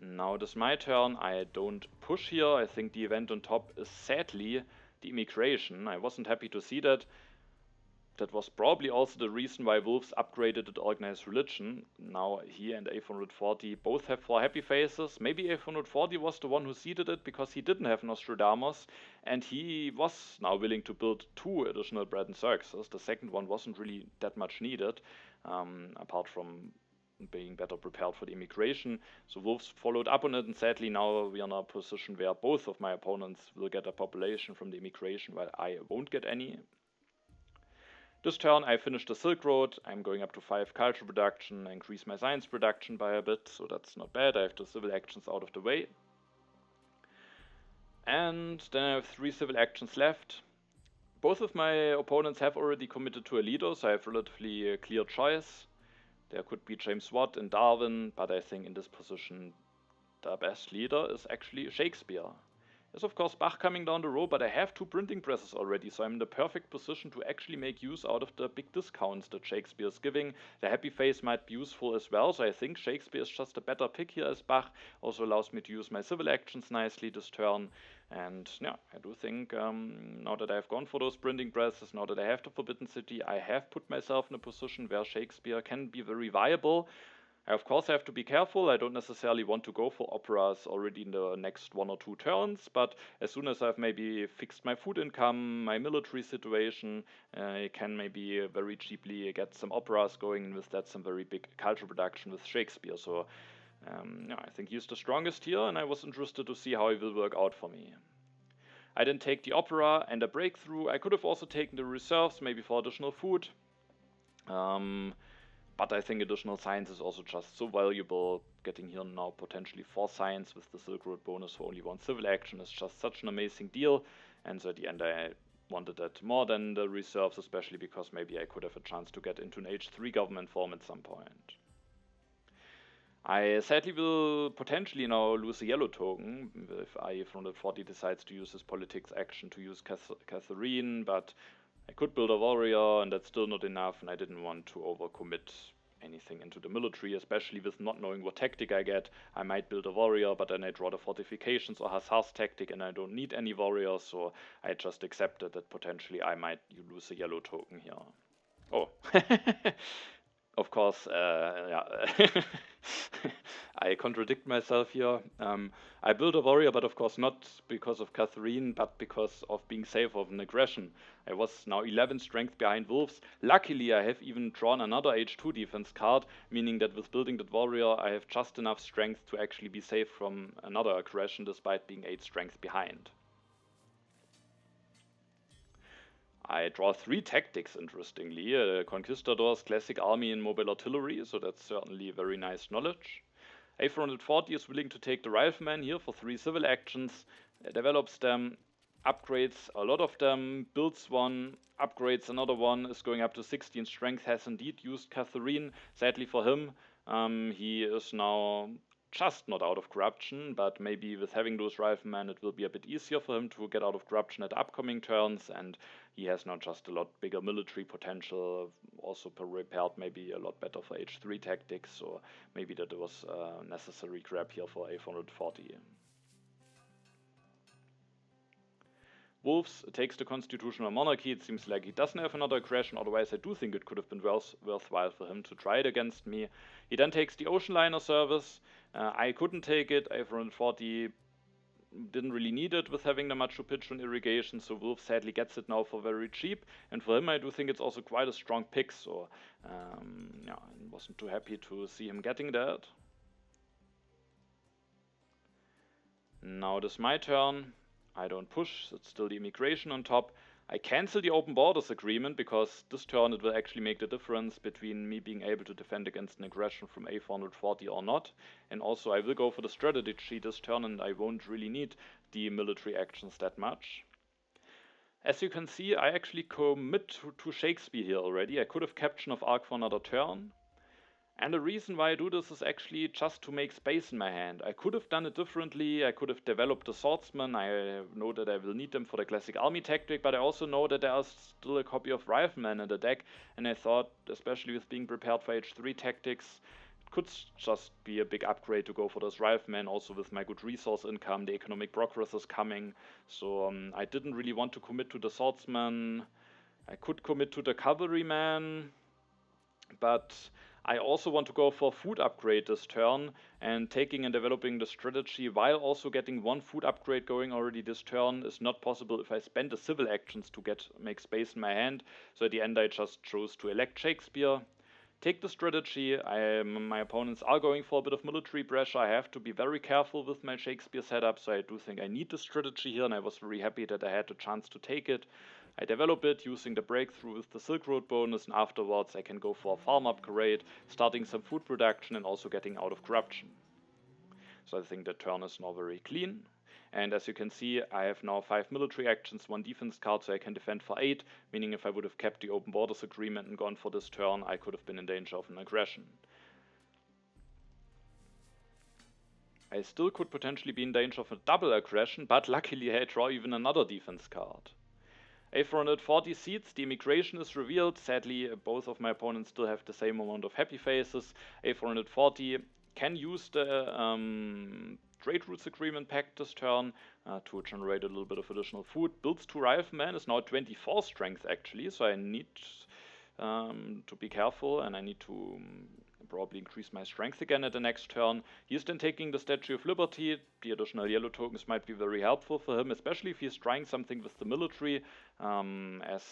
Now it is my turn. I don't push here. I think the event on top is sadly the immigration. I wasn't happy to see that. That was probably also the reason why wolvs upgraded at organized religion. Now he and A440 both have 4 happy faces. Maybe A440 was the one who seeded it because he didn't have Nostradamus and he was now willing to build 2 additional bread and circuses. The second one wasn't really that much needed, apart from being better prepared for the immigration. So wolvs followed up on it, and sadly now we are in a position where both of my opponents will get a population from the immigration while I won't get any. This turn I finished the Silk Road. I'm going up to 5 culture production, increase my science production by a bit, so that's not bad. I have the civil actions out of the way. And then I have 3 civil actions left. Both of my opponents have already committed to a leader, so I have relatively a clear choice. There could be James Watt and Darwin, but I think in this position the best leader is actually Shakespeare. There's of course Bach coming down the row, but I have 2 printing presses already, so I'm in the perfect position to actually make use out of the big discounts that Shakespeare is giving. The happy face might be useful as well, so I think Shakespeare is just a better pick here as Bach. Also allows me to use my civil actions nicely this turn. And yeah, I do think now that I've gone for those printing presses, now that I have the Forbidden City, I have put myself in a position where Shakespeare can be very viable. I of course have to be careful. I don't necessarily want to go for operas already in the next 1 or 2 turns, but as soon as I've maybe fixed my food income, my military situation, I can maybe very cheaply get some operas going, and with that some very big culture production with Shakespeare. So yeah, I think he's the strongest here, and I was interested to see how he will work out for me. I then take the opera and a breakthrough. I could have also taken the reserves, maybe for additional food. But I think additional science is also just so valuable. Getting here now potentially 4 science with the Silk Road bonus for only 1 civil action is just such an amazing deal. And so at the end I wanted that more than the reserves, especially because maybe I could have a chance to get into an H3 government form at some point. I sadly will potentially now lose a yellow token if A440 decides to use his politics action to use Catherine, but I could build a warrior and that's still not enough, and I didn't want to overcommit anything into the military, especially with not knowing what tactic I get. I might build a warrior, but then I draw the fortifications or Hussar's tactic and I don't need any warriors, so I just accepted that potentially I might lose a yellow token here. Oh, of course, yeah. I contradict myself here. I built a warrior, but of course not because of Catherine, but because of being safe of an aggression. I was now 11 strength behind wolves. Luckily, I have even drawn another H2 defense card, meaning that with building that warrior, I have just enough strength to actually be safe from another aggression, despite being 8 strength behind. I draw 3 tactics, interestingly. Conquistadors, classic army, and mobile artillery, so that's certainly very nice knowledge. A440 is willing to take the rifleman here for 3 civil actions, develops them, upgrades a lot of them, builds one, upgrades another one, is going up to 16 strength, has indeed used Catherine. Sadly for him, he is now just not out of corruption, but maybe with having those riflemen it will be a bit easier for him to get out of corruption at upcoming turns, and he has now just a lot bigger military potential, also prepared maybe a lot better for H3 tactics, so maybe that was a necessary grab here for A440. Wolves takes the constitutional monarchy. It seems like he doesn't have another aggression, otherwise I do think it could have been worthwhile for him to try it against me. He then takes the ocean liner service. I couldn't take it. A440 didn't really need it with having the Machu Picchu and irrigation, so Wolf sadly gets it now for very cheap, and for him I do think it's also quite a strong pick, so yeah, I wasn't too happy to see him getting that. Now it is my turn. I don't push, it's still the immigration on top. I cancel the open borders agreement because this turn it will actually make the difference between me being able to defend against an aggression from A440 or not. And also I will go for the strategy this turn and I won't really need the military actions that much. As you can see, I actually commit to Shakespeare here already. I could have captured of Arc for another turn. And the reason why I do this is actually just to make space in my hand. I could have done it differently. I could have developed the swordsman. I know that I will need them for the classic army tactic, but I also know that there is still a copy of rifleman in the deck, and I thought, especially with being prepared for H3 tactics, it could just be a big upgrade to go for those riflemen. Also with my good resource income, the economic progress is coming, so I didn't really want to commit to the swordsman. I could commit to the cavalryman, but I also want to go for food upgrade this turn, and taking and developing the strategy while also getting one food upgrade going already this turn is not possible if I spend the civil actions to make space in my hand. So at the end I just chose to elect Shakespeare, take the strategy. My opponents are going for a bit of military pressure. I have to be very careful with my Shakespeare setup, so I do think I need the strategy here, and I was very happy that I had the chance to take it. I develop it using the breakthrough with the Silk Road bonus, and afterwards I can go for a farm upgrade, starting some food production and also getting out of corruption. So I think the turn is now very clean. And as you can see, I have now 5 military actions, 1 defense card, so I can defend for 8, meaning if I would have kept the open borders agreement and gone for this turn, I could have been in danger of an aggression. I still could potentially be in danger of a double aggression, but luckily I draw even another defense card. A440 seats, the immigration is revealed. Sadly, both of my opponents still have the same amount of happy faces. A440 can use the trade routes agreement pact this turn to generate a little bit of additional food. Builds 2 riflemen, is now 24 strength actually, so I need to be careful, and I need to probably increase my strength again at the next turn. He's then taking the Statue of Liberty. The additional yellow tokens might be very helpful for him, especially if he's trying something with the military, as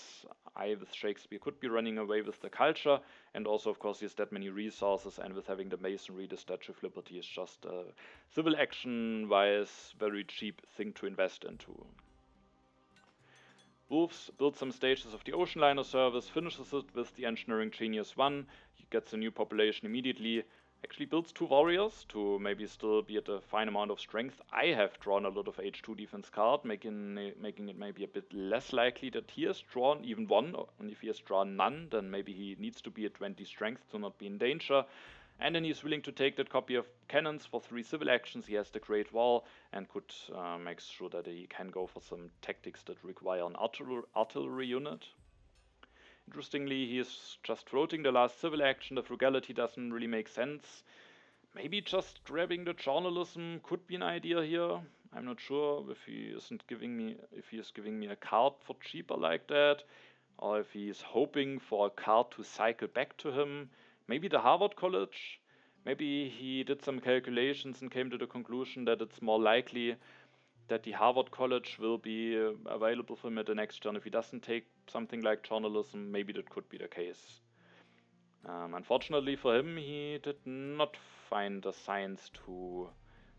I with Shakespeare could be running away with the culture, and also of course he has that many resources, and with having the masonry, the Statue of Liberty is just a civil action wise very cheap thing to invest into. Wolves builds some stages of the ocean liner service, finishes it with the engineering genius 1, he gets a new population immediately, actually builds 2 warriors to maybe still be at a fine amount of strength. I have drawn a lot of H2 defense card, making it maybe a bit less likely that he has drawn even 1, and if he has drawn none, then maybe he needs to be at 20 strength to not be in danger. And then he's willing to take that copy of cannons for 3 civil actions. He has the Great Wall and could make sure that he can go for some tactics that require an artillery unit. Interestingly, he is just floating the last civil action. The frugality doesn't really make sense. Maybe just grabbing the journalism could be an idea here. I'm not sure if he is giving me a card for cheaper like that, or if he is hoping for a card to cycle back to him. Maybe the Harvard College. Maybe he did some calculations and came to the conclusion that it's more likely that the Harvard College will be available for him at the next turn. If he doesn't take something like journalism, maybe that could be the case. Unfortunately for him, he did not find the science to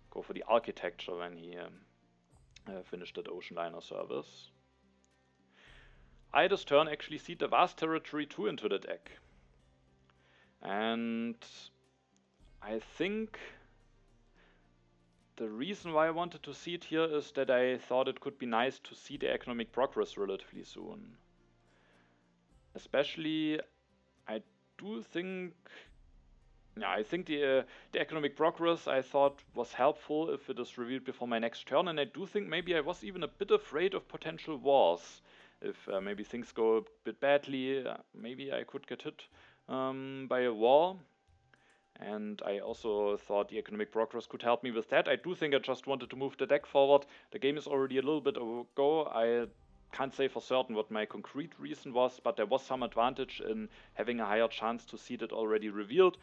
go for the architecture when he finished that ocean liner service. I this turn actually seed the vast territory 2 into the deck. And I think the reason why I wanted to see it here is that I thought it could be nice to see the economic progress relatively soon. Especially, I do think Yeah, I think the economic progress I thought was helpful if it is revealed before my next turn, and I do think maybe I was even a bit afraid of potential wars. If maybe things go a bit badly, maybe I could get hit by a war. And I also thought the economic progress could help me with that. I do think I just wanted to move the deck forward. The game is already a little bit ago. I can't say for certain what my concrete reason was, but there was some advantage in having a higher chance to see it already revealed.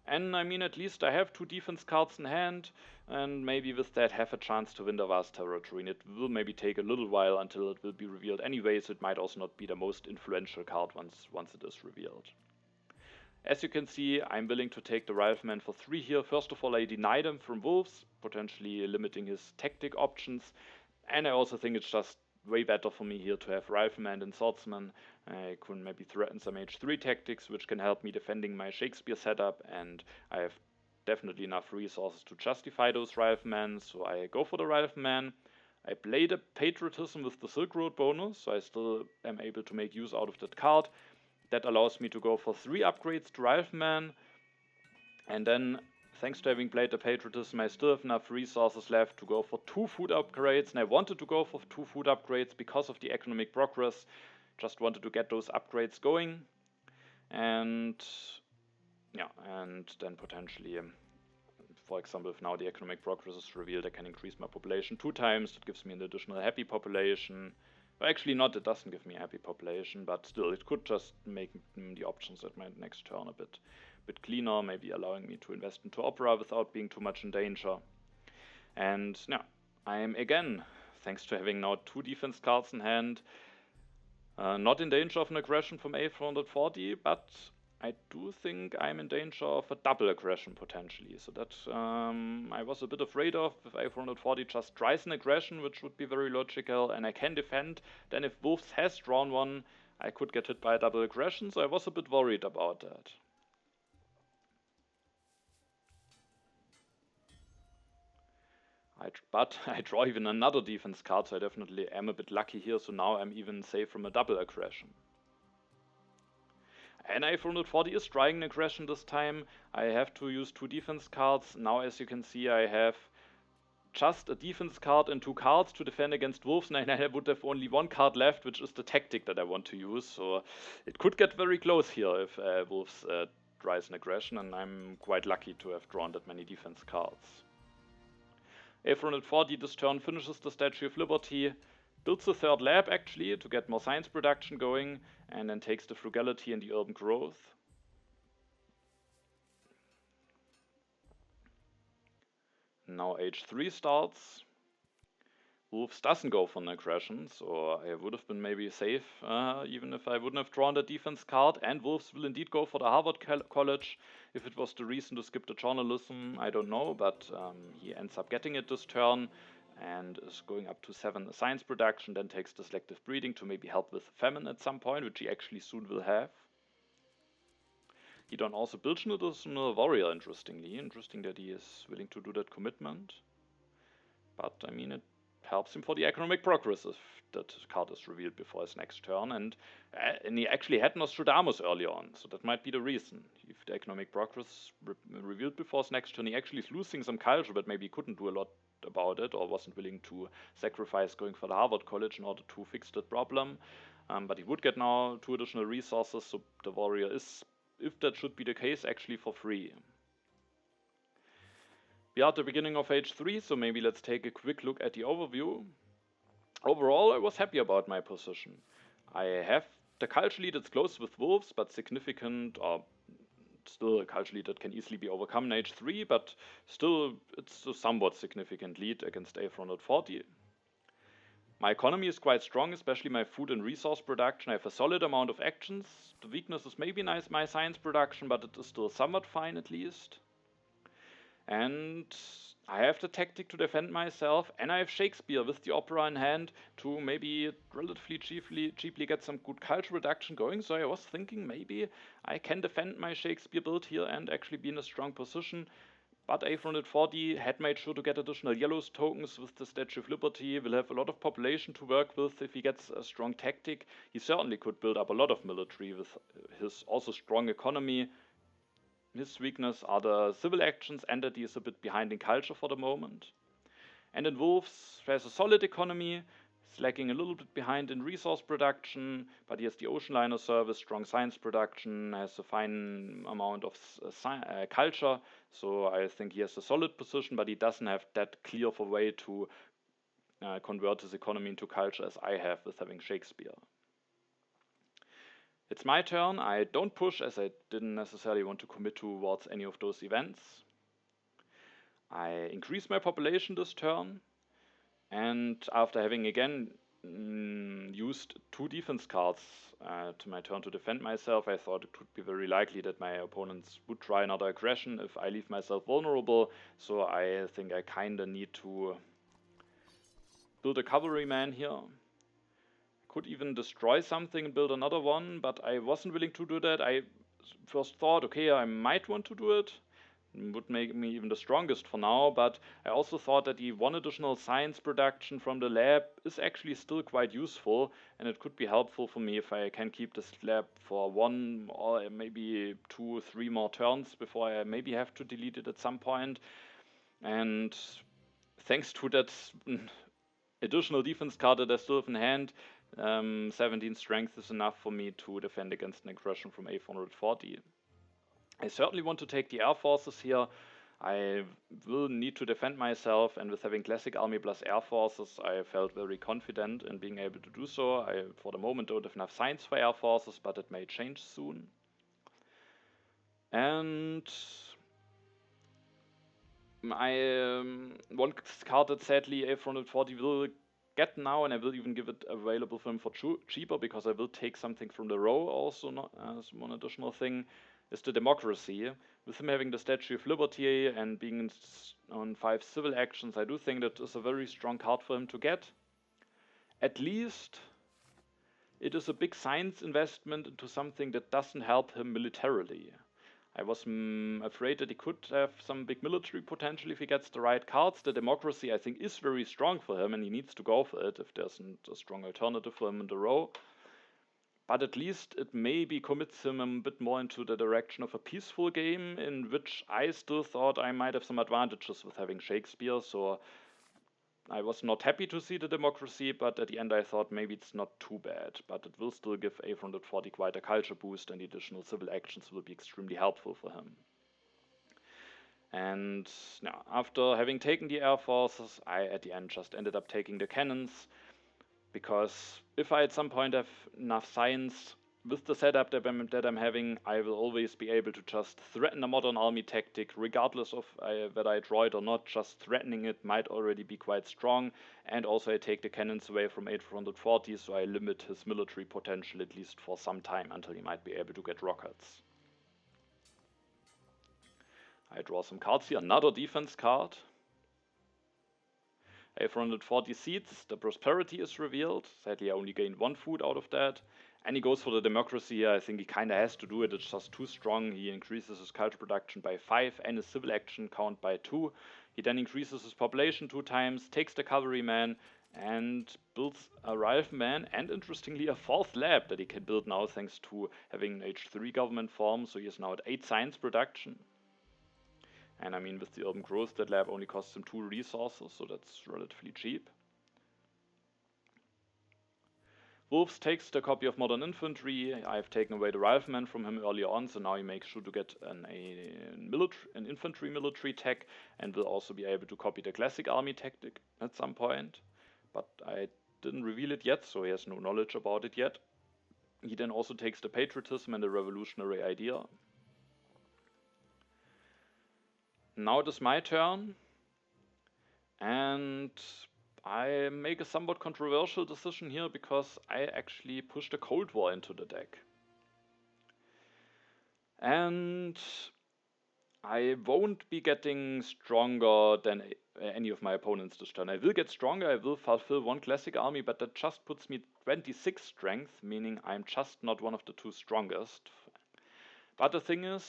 And I mean, at least I have 2 defense cards in hand, and maybe with that have a chance to win the vast territory. And it will maybe take a little while until it will be revealed anyway, so it might also not be the most influential card once it is revealed. As you can see, I'm willing to take the Rifleman for 3 here. First of all, I denied him from wolves, potentially limiting his tactic options. And I also think it's just way better for me here to have Rifleman and Swordsman. I can maybe threaten some H3 tactics, which can help me defending my Shakespeare setup, and I have definitely enough resources to justify those Riflemen, so I go for the Rifleman. I play the Patriotism with the Silk Road bonus, so I still am able to make use out of that card. That allows me to go for 3 upgrades to Rifleman, and then thanks to having played the Patriotism, I still have enough resources left to go for 2 food upgrades, and I wanted to go for 2 food upgrades because of the economic progress. Just wanted to get those upgrades going, and yeah, and then potentially, for example, if now the economic progress is revealed, I can increase my population 2 times. That gives me an additional happy population. Well, actually not, it doesn't give me a happy population, but still, it could just make the options at my next turn a bit cleaner, maybe allowing me to invest into Opera without being too much in danger. And yeah, I'm again, thanks to having now 2 defense cards in hand, not in danger of an aggression from A440, but I do think I'm in danger of a double aggression potentially. So that I was a bit afraid of if A440 just tries an aggression, which would be very logical, and I can defend. Then if wolvs has drawn one, I could get hit by a double aggression, so I was a bit worried about that. But I draw even another defense card, so I definitely am a bit lucky here, so now I'm even safe from a double aggression. And A440 is trying an aggression this time. I have to use 2 defense cards. Now, as you can see, I have just a defense card and 2 cards to defend against wolves, and I would have only 1 card left, which is the tactic that I want to use. So it could get very close here if wolves tries an aggression, and I'm quite lucky to have drawn that many defense cards. A440 this turn finishes the Statue of Liberty, builds the 3rd lab actually to get more science production going, and then takes the frugality and the urban growth. Now H3 starts. Wolves doesn't go for an aggression, so I would have been maybe safe even if I wouldn't have drawn the defense card, and wolves will indeed go for the Harvard College. If it was the reason to skip the journalism, I don't know, but he ends up getting it this turn and is going up to 7 science production, then takes the selective breeding to maybe help with famine at some point, which he actually soon will have. He then also builds an additional warrior, interestingly. Interesting that he is willing to do that commitment. But I mean, it helps him for the economic progress if that card is revealed before his next turn, and he actually had Nostradamus early on, so that might be the reason. If the economic progress revealed before his next turn, he actually is losing some culture, but maybe he couldn't do a lot about it, or wasn't willing to sacrifice going for the Harvard College in order to fix that problem. But he would get now 2 additional resources, so the warrior is, if that should be the case, actually for free. We are at the beginning of H3, so maybe let's take a quick look at the overview. Overall, I was happy about my position. I have the culture lead that's close with wolves, but significant, or still a culture lead that can easily be overcome in H3, but still it's a somewhat significant lead against A440. My economy is quite strong, especially my food and resource production. I have a solid amount of actions. The weakness is maybe my science production, but it is still somewhat fine at least. And I have the tactic to defend myself, and I have Shakespeare with the opera in hand to maybe relatively cheaply get some good culture reduction going. So I was thinking maybe I can defend my Shakespeare build here and actually be in a strong position. But A440 had made sure to get additional yellows tokens with the Statue of Liberty. Will have a lot of population to work with if he gets a strong tactic. He certainly could build up a lot of military with his also strong economy. his weakness are the civil actions, and that he is a bit behind in culture for the moment. And in wolves, he has a solid economy, he's lagging a little bit behind in resource production, but he has the ocean liner service, strong science production, has a fine amount of culture, so I think he has a solid position, but he doesn't have that clear of a way to convert his economy into culture as I have with having Shakespeare. It's my turn. I don't push as I didn't necessarily want to commit towards any of those events. I increase my population this turn, and after having again used 2 defense cards to my turn to defend myself, I thought it could be very likely that my opponents would try another aggression if I leave myself vulnerable, so I think I kinda need to build a cavalryman here. Could even destroy something and build another one, but I wasn't willing to do that. I first thought, okay, I might want to do it. It would make me even the strongest for now, but I also thought that the 1 additional science production from the lab is actually still quite useful, and it could be helpful for me if I can keep this lab for 1 or maybe 2, 3 more turns before I maybe have to delete it at some point. And thanks to that additional defense card that I still have in hand, 17 strength is enough for me to defend against an aggression from A440. I certainly want to take the air forces here. I will need to defend myself, and with having classic army plus air forces, I felt very confident in being able to do so. I, for the moment, don't have enough science for air forces, but it may change soon. And I one card that sadly A440 will get now, and I will even give it available for him for cheaper, because I will take something from the row also, not as one additional thing, is the democracy. With him having the Statue of Liberty and being on 5 civil actions, I do think that is a very strong card for him to get. At least it is a big science investment into something that doesn't help him militarily. I was afraid that he could have some big military potential if he gets the right cards. The democracy, I think, is very strong for him, and he needs to go for it if there's a strong alternative for him in the row. But at least it maybe commits him a bit more into the direction of a peaceful game, in which I still thought I might have some advantages with having Shakespeare, so I was not happy to see the democracy, but at the end I thought maybe it's not too bad, but it will still give A440 quite a culture boost, and the additional civil actions will be extremely helpful for him. And now, after having taken the air forces, I at the end just ended up taking the cannons, because if I at some point have enough science, with the setup that I'm having, I will always be able to just threaten a modern army tactic, regardless of whether I draw it or not. Just threatening it might already be quite strong, and also I take the cannons away from A440, so I limit his military potential at least for some time, until he might be able to get rockets. I draw some cards here, another defense card. A440 seeds, the prosperity is revealed. Sadly I only gained 1 food out of that. And he goes for the democracy here. I think he kinda has to do it, it's just too strong. He increases his culture production by 5 and his civil action count by 2. He then increases his population 2 times, takes the cavalryman, and builds a rifleman, and interestingly a 4th lab that he can build now thanks to having an H3 government form, so he is now at 8 science production. And I mean, with the urban growth, that lab only costs him 2 resources, so that's relatively cheap. Wolves takes the copy of modern infantry. I've taken away the rifleman from him earlier on, so now he makes sure to get an infantry military tech, and will also be able to copy the classic army tactic at some point. But I didn't reveal it yet, so he has no knowledge about it yet. He then also takes the patriotism and the revolutionary idea. Now it is my turn, and I make a somewhat controversial decision here, because I actually pushed a Cold War into the deck. And I won't be getting stronger than any of my opponents this turn. I will get stronger, I will fulfill 1 classic army, but that just puts me 26 strength, meaning I'm just not one of the 2 strongest. But the thing is,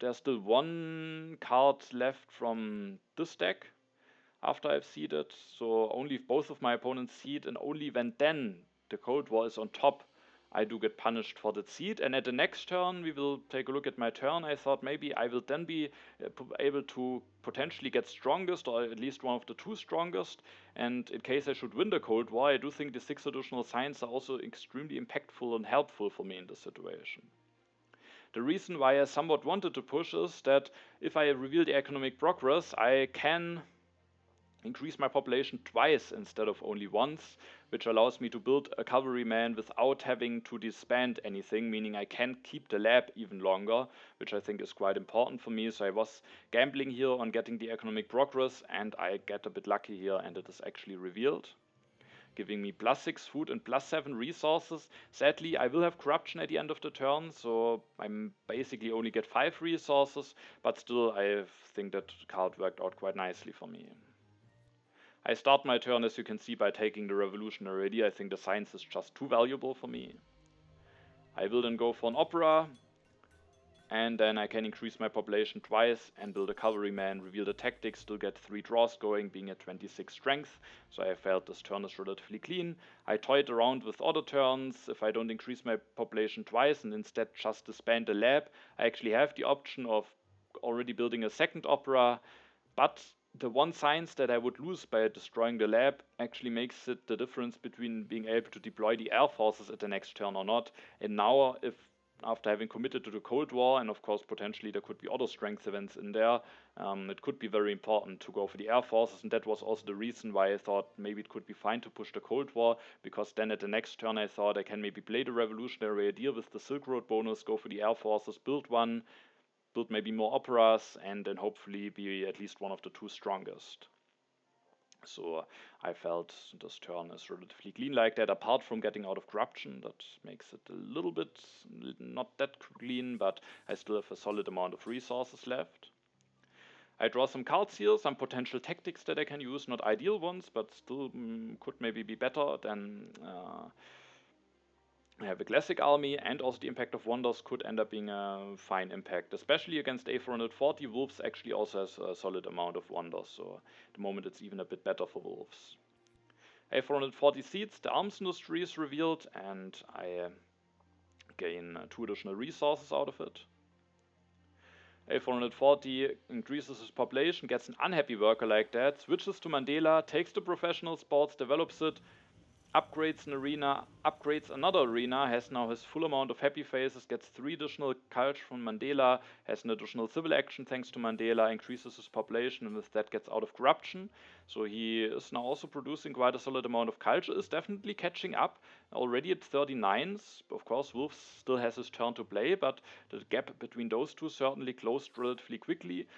there's still 1 card left from this deck after I've seeded, so only if both of my opponents seed, and only when then the Cold War is on top, I do get punished for the seed, and at the next turn we will take a look at my turn. I thought maybe I will then be able to potentially get strongest, or at least one of the two strongest, and in case I should win the Cold War, I do think the 6 additional signs are also extremely impactful and helpful for me in this situation. The reason why I somewhat wanted to push is that if I reveal the economic progress, I can increase my population twice instead of only once, which allows me to build a cavalryman without having to disband anything, meaning I can keep the lab even longer, which I think is quite important for me. So I was gambling here on getting the economic progress, and I get a bit lucky here, and it is actually revealed, giving me +6 food and +7 resources. Sadly, I will have corruption at the end of the turn, so I'm basically only get 5 resources, but still I think that card worked out quite nicely for me. I start my turn, as you can see, by taking the revolutionary idea. I think the science is just too valuable for me. I will then go for an opera, and then I can increase my population twice and build a cavalryman, reveal the tactics, still get 3 draws going, being at 26 strength, so I felt this turn is relatively clean. I toyed around with other turns. If I don't increase my population twice and instead just disband the lab, I actually have the option of already building a second opera, but the one science that I would lose by destroying the lab actually makes it the difference between being able to deploy the air forces at the next turn or not. And now, if after having committed to the Cold War, and of course potentially there could be other strength events in there, it could be very important to go for the air forces, and that was also the reason why I thought maybe it could be fine to push the Cold War, because then at the next turn I thought I can maybe play the revolutionary idea with the Silk Road bonus, go for the air forces, build one, build maybe more operas, and then hopefully be at least one of the two strongest. So I felt this turn is relatively clean like that, apart from getting out of corruption. That makes it a little bit not that clean, but I still have a solid amount of resources left. I draw some cards here, some potential tactics that I can use, not ideal ones, but still could maybe be better than I have a classic army, and also the impact of wonders could end up being a fine impact, especially against A440. Wolves actually also has a solid amount of wonders, so at the moment it's even a bit better for wolves. A440 seeds, the arms industry is revealed, and I gain 2 additional resources out of it. A440 increases his population, gets an unhappy worker like that, switches to Mandela, takes the professional sports, develops it, upgrades an arena, upgrades another arena, has now his full amount of happy faces, gets 3 additional culture from Mandela, has an additional civil action thanks to Mandela, increases his population, and with that gets out of corruption. So he is now also producing quite a solid amount of culture, is definitely catching up, already at 39s. Of course, Wolves still has his turn to play, but the gap between those two certainly closed relatively quickly.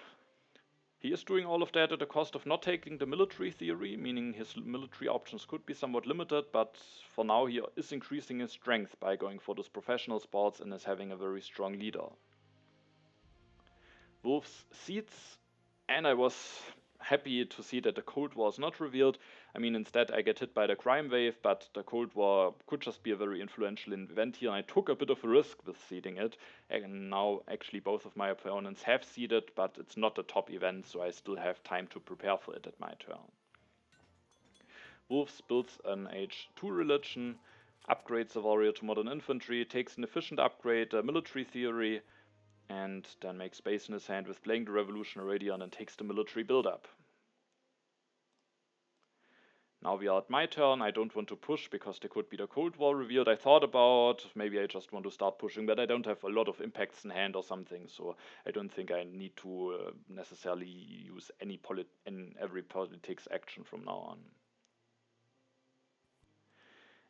He is doing all of that at the cost of not taking the military theory, meaning his military options could be somewhat limited, but for now he is increasing his strength by going for those professional sports and is having a very strong leader. Wolves seeds, and I was happy to see that the Cold War is not revealed. I mean, instead I get hit by the crime wave, but the Cold War could just be a very influential event here, and I took a bit of a risk with seeding it, and now actually both of my opponents have seeded, but it's not a top event, so I still have time to prepare for it at my turn. Wolves builds an Age 2 religion, upgrades the warrior to modern infantry, takes an efficient upgrade, military theory, and then makes space in his hand with playing the revolutionary idea, and then takes the military build-up. Now we are at my turn. I don't want to push because there could be the Cold War revealed. I thought about maybe I just want to start pushing, but I don't have a lot of impacts in hand or something, so I don't think I need to necessarily use every politics action from now on.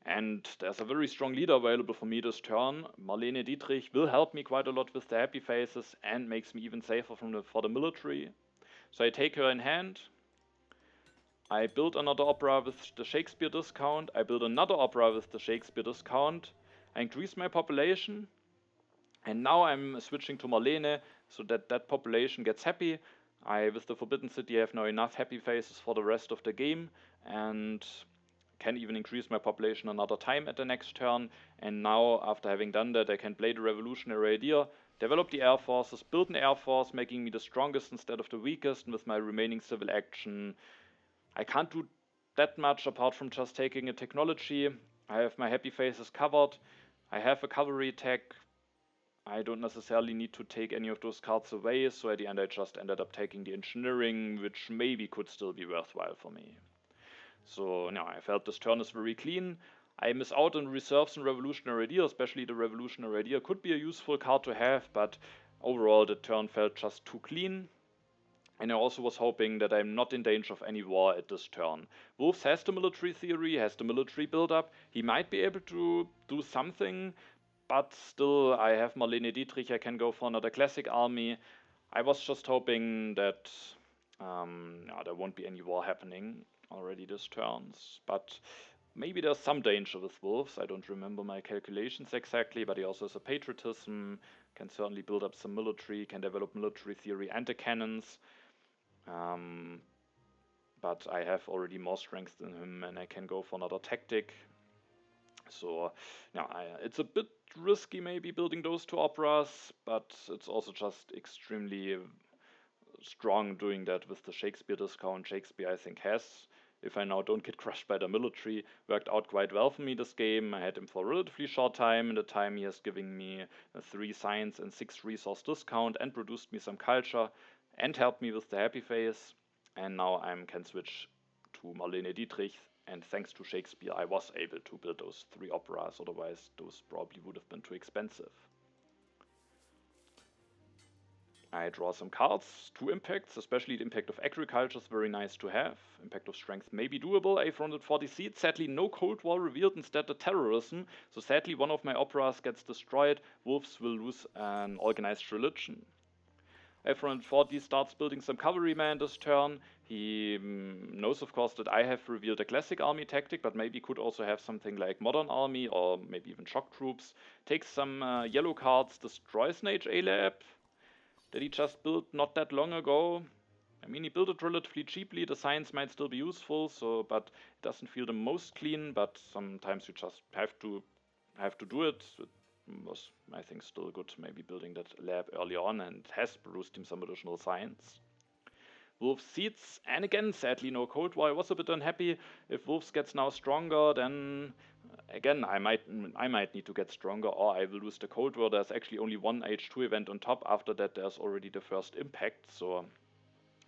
And there's a very strong leader available for me this turn. Marlene Dietrich will help me quite a lot with the happy faces and makes me even safer for the military. So I take her in hand. I build another opera with the Shakespeare discount. I build another opera with the Shakespeare discount. I increase my population. And now I'm switching to Marlene so that that population gets happy. With the Forbidden City, have now enough happy faces for the rest of the game. And can even increase my population another time at the next turn, and now after having done that I can play the revolutionary idea, develop the air forces, build an air force making me the strongest instead of the weakest, and with my remaining civil action I can't do that much apart from just taking a technology. I have my happy faces covered, I have a cavalry tech. I don't necessarily need to take any of those cards away, so at the end I just ended up taking the engineering, which maybe could still be worthwhile for me. So now I felt this turn is very clean. I miss out on reserves and Revolutionary Idea, especially the Revolutionary Idea could be a useful card to have, but overall the turn felt just too clean. And I also was hoping that I'm not in danger of any war at this turn. Wolves has the military theory, has the military build-up. He might be able to do something, but still I have Marlene Dietrich, I can go for another classic army. I was just hoping that there won't be any war happening already this turns, but maybe there's some danger with Wolves. I don't remember my calculations exactly, but he also has a patriotism, can certainly build up some military, can develop military theory and the cannons. But I have already more strength than him and I can go for another tactic. So now it's a bit risky maybe building those two operas, but it's also just extremely strong doing that with the Shakespeare discount Shakespeare I think has. If I now don't get crushed by the military, worked out quite well for me this game. I had him for a relatively short time, and the time he has given me 3 science and 6 resource discount and produced me some culture and helped me with the happy face. And now I can switch to Marlene Dietrich, and thanks to Shakespeare I was able to build those 3 operas, otherwise those probably would have been too expensive. I draw some cards, 2 impacts, especially the impact of agriculture is very nice to have. Impact of strength may be doable, 440 seeds. Sadly no Cold War revealed, instead the terrorism. So sadly one of my operas gets destroyed, wolves will lose an organized religion. 440 starts building some cavalrymen this turn. He knows of course that I have revealed a classic army tactic, but maybe could also have something like modern army or maybe even shock troops. Takes some yellow cards, destroys an HA lab that he just built not that long ago. I mean, he built it relatively cheaply, the science might still be useful, but it doesn't feel the most clean, but sometimes you just have to do it. It was, I think, still good maybe building that lab early on and has produced him some additional science. Wolves seeds, and again, sadly no Cold War. I was a bit unhappy. If Wolves gets now stronger, then again, I might need to get stronger, or I will lose the Cold War. There's actually only one H2 event on top. After that, there's already the first impact, so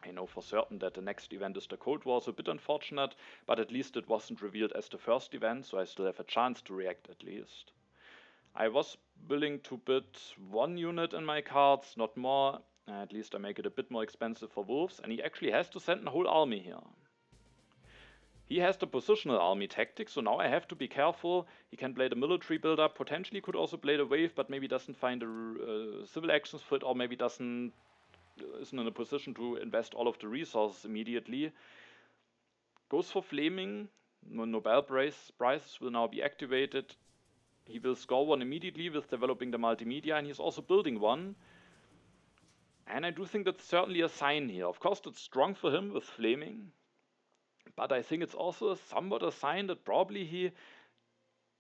I know for certain that the next event is the Cold War. So a bit unfortunate, but at least it wasn't revealed as the first event, so I still have a chance to react at least. I was willing to bid 1 unit in my cards, not more. At least I make it a bit more expensive for Wolves, and he actually has to send a whole army here. He has the positional army tactic, so now I have to be careful. He can play the military build-up, potentially could also play the wave, but maybe doesn't find the civil actions for it, or maybe isn't in a position to invest all of the resources immediately. Goes for flaming. Nobel prizes will now be activated. He will score 1 immediately with developing the multimedia, and he's also building 1. And I do think that's certainly a sign here. Of course, it's strong for him with flaming, but I think it's also somewhat a sign that probably he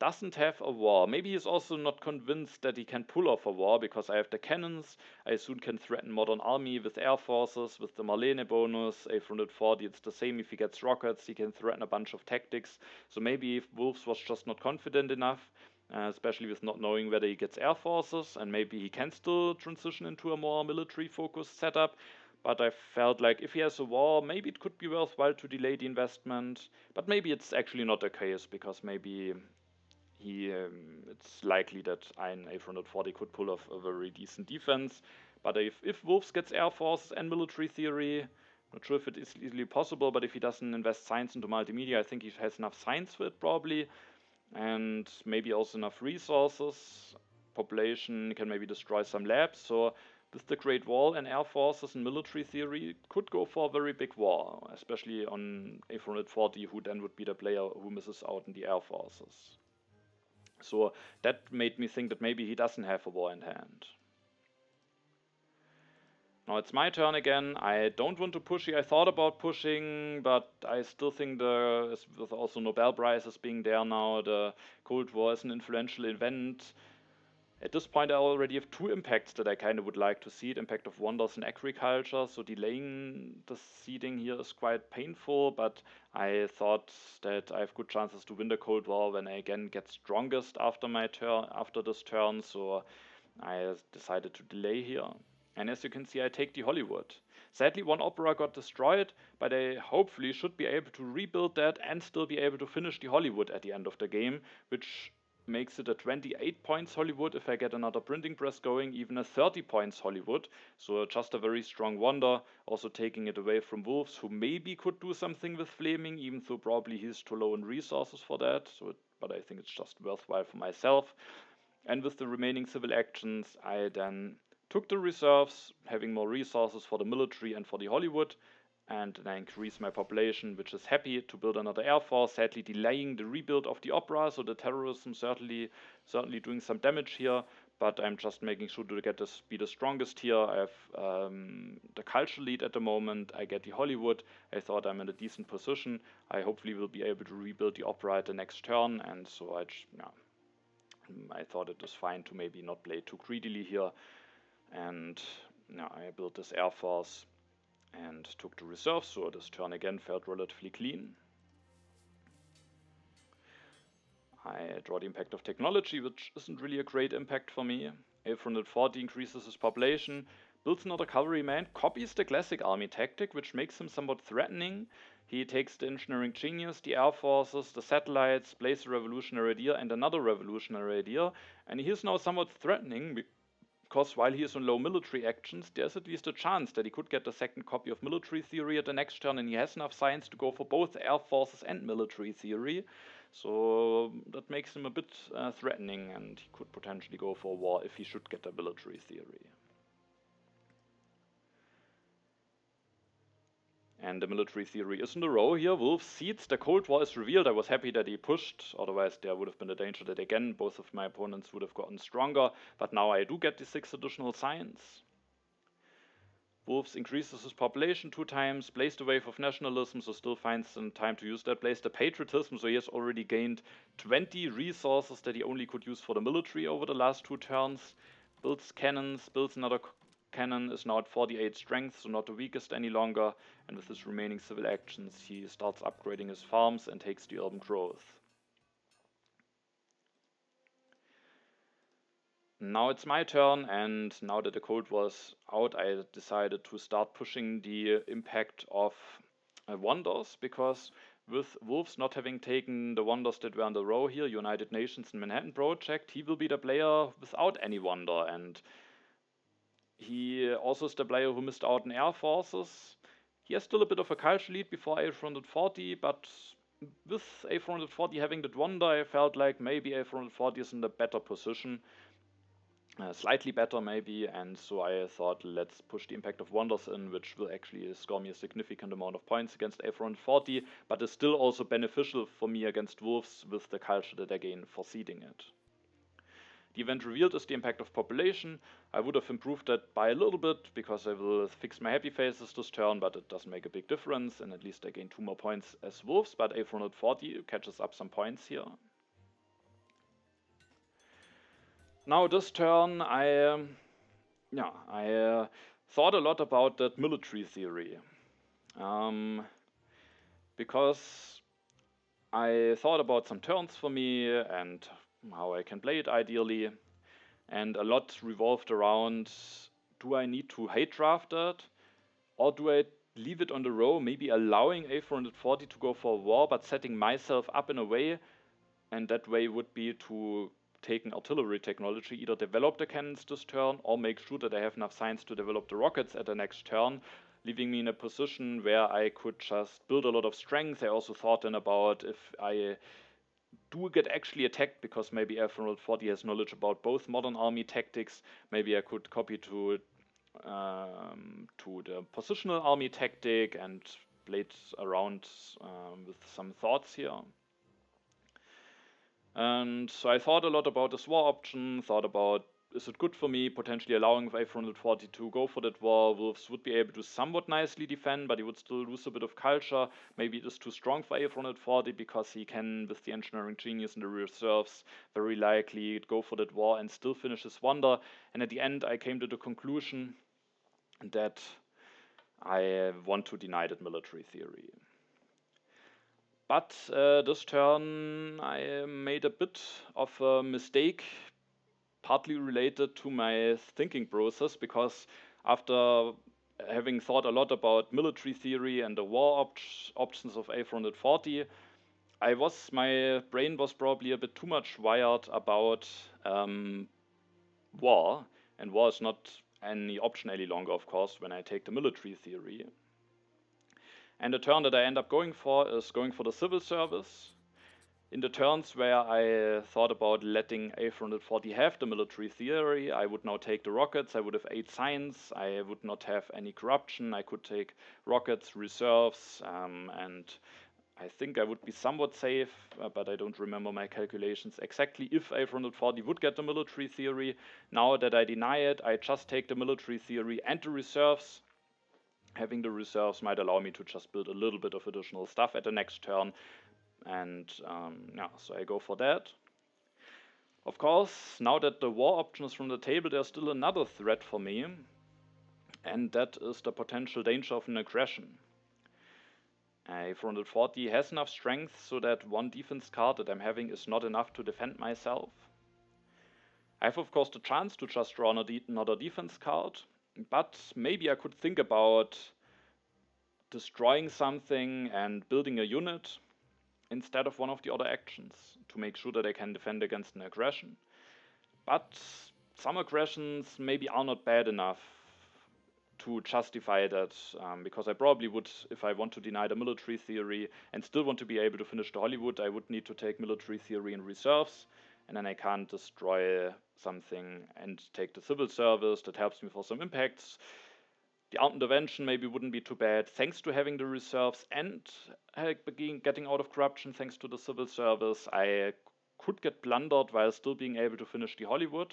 doesn't have a war. Maybe he's also not convinced that he can pull off a war, because I have the cannons. I soon can threaten modern army with air forces, with the Marlene bonus, 840, it's the same if he gets rockets, he can threaten a bunch of tactics. So maybe if Wolves was just not confident enough, especially with not knowing whether he gets air forces, and maybe he can still transition into a more military focused setup. But I felt like if he has a war, maybe it could be worthwhile to delay the investment. But maybe it's actually not the case, because maybe it's likely that ein 840 could pull off a very decent defense. But if Wolves gets air forces and military theory, not sure if it is easily possible, but if he doesn't invest science into multimedia, I think he has enough science for it probably. And maybe also enough resources. Population can maybe destroy some labs. So with the Great Wall and air forces and military theory, could go for a very big war, especially on 840, who then would be the player who misses out in the air forces. So that made me think that maybe he doesn't have a war in hand. Now it's my turn again. I don't want to push here. I thought about pushing, but I still think with also Nobel prizes being there now, the Cold War is an influential event. At this point I already have 2 impacts that I kind of would like to see. The impact of wonders in agriculture, so delaying the seeding here is quite painful, but I thought that I have good chances to win the Cold War when I again get strongest after my turn, after this turn, so I decided to delay here. And as you can see, I take the Hollywood. Sadly, 1 opera got destroyed, but I hopefully should be able to rebuild that and still be able to finish the Hollywood at the end of the game, which makes it a 28 points Hollywood if I get another printing press going, even a 30 points Hollywood. So just a very strong wonder, also taking it away from wolvs, who maybe could do something with flaming, even though probably he's too low in resources for that. But I think it's just worthwhile for myself. And with the remaining civil actions, I then took the reserves, having more resources for the military and for the Hollywood, and then I increased my population, which is happy to build another air force, sadly delaying the rebuild of the opera, so the terrorism certainly doing some damage here, but I'm just making sure to be the strongest here. I have the culture lead at the moment, I get the Hollywood, I thought I'm in a decent position, I hopefully will be able to rebuild the opera at the next turn, and so I thought it was fine to maybe not play too greedily here, and I built this air force and took the reserve, so this turn again felt relatively clean. I draw the impact of technology, which isn't really a great impact for me. 440 increases his population, builds another cavalryman, copies the classic army tactic, which makes him somewhat threatening. He takes the engineering genius, the air forces, the satellites, plays a revolutionary idea and another revolutionary idea, and he is now somewhat threatening because while he is on low military actions, there's at least a chance that he could get a second copy of military theory at the next turn, and he has enough science to go for both air forces and military theory. So that makes him a bit threatening, and he could potentially go for war if he should get a military theory. And the military theory is in a row here. Wolf seeds, the Cold War is revealed. I was happy that he pushed, otherwise there would have been a danger that again both of my opponents would have gotten stronger, but now I do get the 6 additional science. Wolves increases his population 2 times, plays the wave of nationalism, so still finds some time to use that, plays the patriotism, so he has already gained 20 resources that he only could use for the military over the last 2 turns, builds cannons, builds another cannon, is now at 48 strength, so not the weakest any longer, and with his remaining civil actions he starts upgrading his farms and takes the urban growth. Now it's my turn, and now that the Cold War is out, I decided to start pushing the impact of wonders, because with wolves not having taken the wonders that were on the row here, United Nations and Manhattan Project, he will be the player without any wonder, and he also is the player who missed out on air forces. He has still a bit of a culture lead before A440, but with A440 having that wonder, I felt like maybe A440 is in a better position. Slightly better maybe, and so I thought let's push the impact of wonders in, which will actually score me a significant amount of points against A440, but is still also beneficial for me against wolves with the culture that I gain for seeding it. The event revealed is the impact of population. I would have improved that by a little bit because I will fix my happy faces this turn, but it doesn't make a big difference, and at least I gain 2 more points as wolves, but A440 catches up some points here. Now this turn I thought a lot about that military theory, because I thought about some turns for me and how I can play it ideally, and a lot revolved around, do I need to hate draft it, or do I leave it on the row, maybe allowing A440 to go for war, but setting myself up in a way, and that way would be to take an artillery technology, either develop the cannons this turn or make sure that I have enough science to develop the rockets at the next turn, leaving me in a position where I could just build a lot of strength. I also thought then about if I do get actually attacked, because maybe A440 has knowledge about both modern army tactics, maybe I could copy to the positional army tactic and play it around with some thoughts here. And so I thought a lot about this war option, thought about is it good for me, potentially allowing A440 to go for that war. Wolves would be able to somewhat nicely defend, but he would still lose a bit of culture. Maybe it is too strong for A440 because he can, with the engineering genius in the reserves, very likely go for that war and still finish his wonder. And at the end, I came to the conclusion that I want to deny that military theory. But this turn I made a bit of a mistake, partly related to my thinking process, because after having thought a lot about military theory and the war options of A440, my brain was probably a bit too much wired about war, and war is not any option any longer, of course, when I take the military theory. And the turn that I end up going for is going for the civil service. In the turns where I thought about letting A440 have the military theory, I would now take the rockets, I would have 8 science, I would not have any corruption, I could take rockets, reserves, and I think I would be somewhat safe, but I don't remember my calculations exactly if A440 would get the military theory. Now that I deny it, I just take the military theory and the reserves. Having the reserves might allow me to just build a little bit of additional stuff at the next turn. And yeah, so I go for that. Of course, now that the war option is from the table, there's still another threat for me. And that is the potential danger of an aggression. A440 has enough strength so that one defense card that I'm having is not enough to defend myself. I have of course the chance to just draw another defense card, but maybe I could think about destroying something and building a unit instead of one of the other actions to make sure that I can defend against an aggression. But some aggressions maybe are not bad enough to justify that, because I probably would, if I want to deny the military theory and still want to be able to finish the Hollywood, I would need to take military theory in reserves, and then I can't destroy something and take the civil service. That helps me for some impacts. The armed intervention maybe wouldn't be too bad, thanks to having the reserves and getting out of corruption thanks to the civil service. I could get plundered while still being able to finish the Hollywood.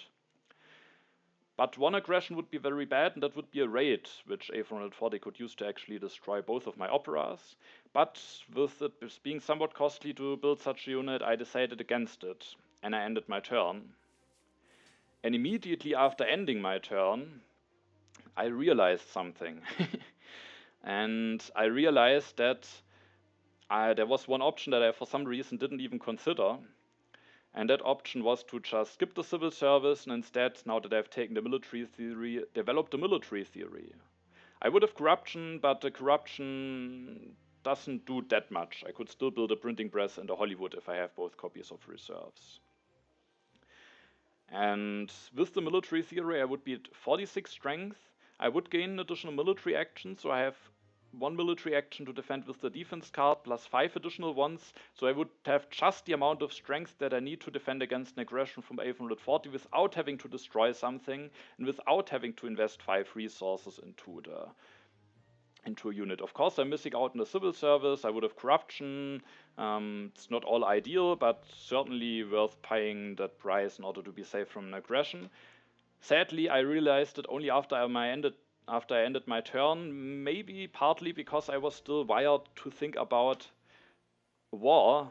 But one aggression would be very bad, and that would be a raid, which A440 could use to actually destroy both of my operas. But with it being somewhat costly to build such a unit, I decided against it, and I ended my turn. And immediately after ending my turn, I realized something. And I realized that there was one option that I for some reason didn't even consider. And that option was to just skip the civil service and instead, now that I've taken the military theory, develop the military theory. I would have corruption, but the corruption doesn't do that much. I could still build a printing press and a Hollywood if I have both copies of reserves. And with the military theory, I would be at 46 strength. I would gain additional military action, so I have 1 military action to defend with the defense card plus 5 additional ones, so I would have just the amount of strength that I need to defend against an aggression from A440 without having to destroy something and without having to invest 5 resources into a unit. Of course, I'm missing out on the civil service. I would have corruption. It's not all ideal, but certainly worth paying that price in order to be safe from an aggression. Sadly, I realized it only after I ended my turn, maybe partly because I was still wired to think about war.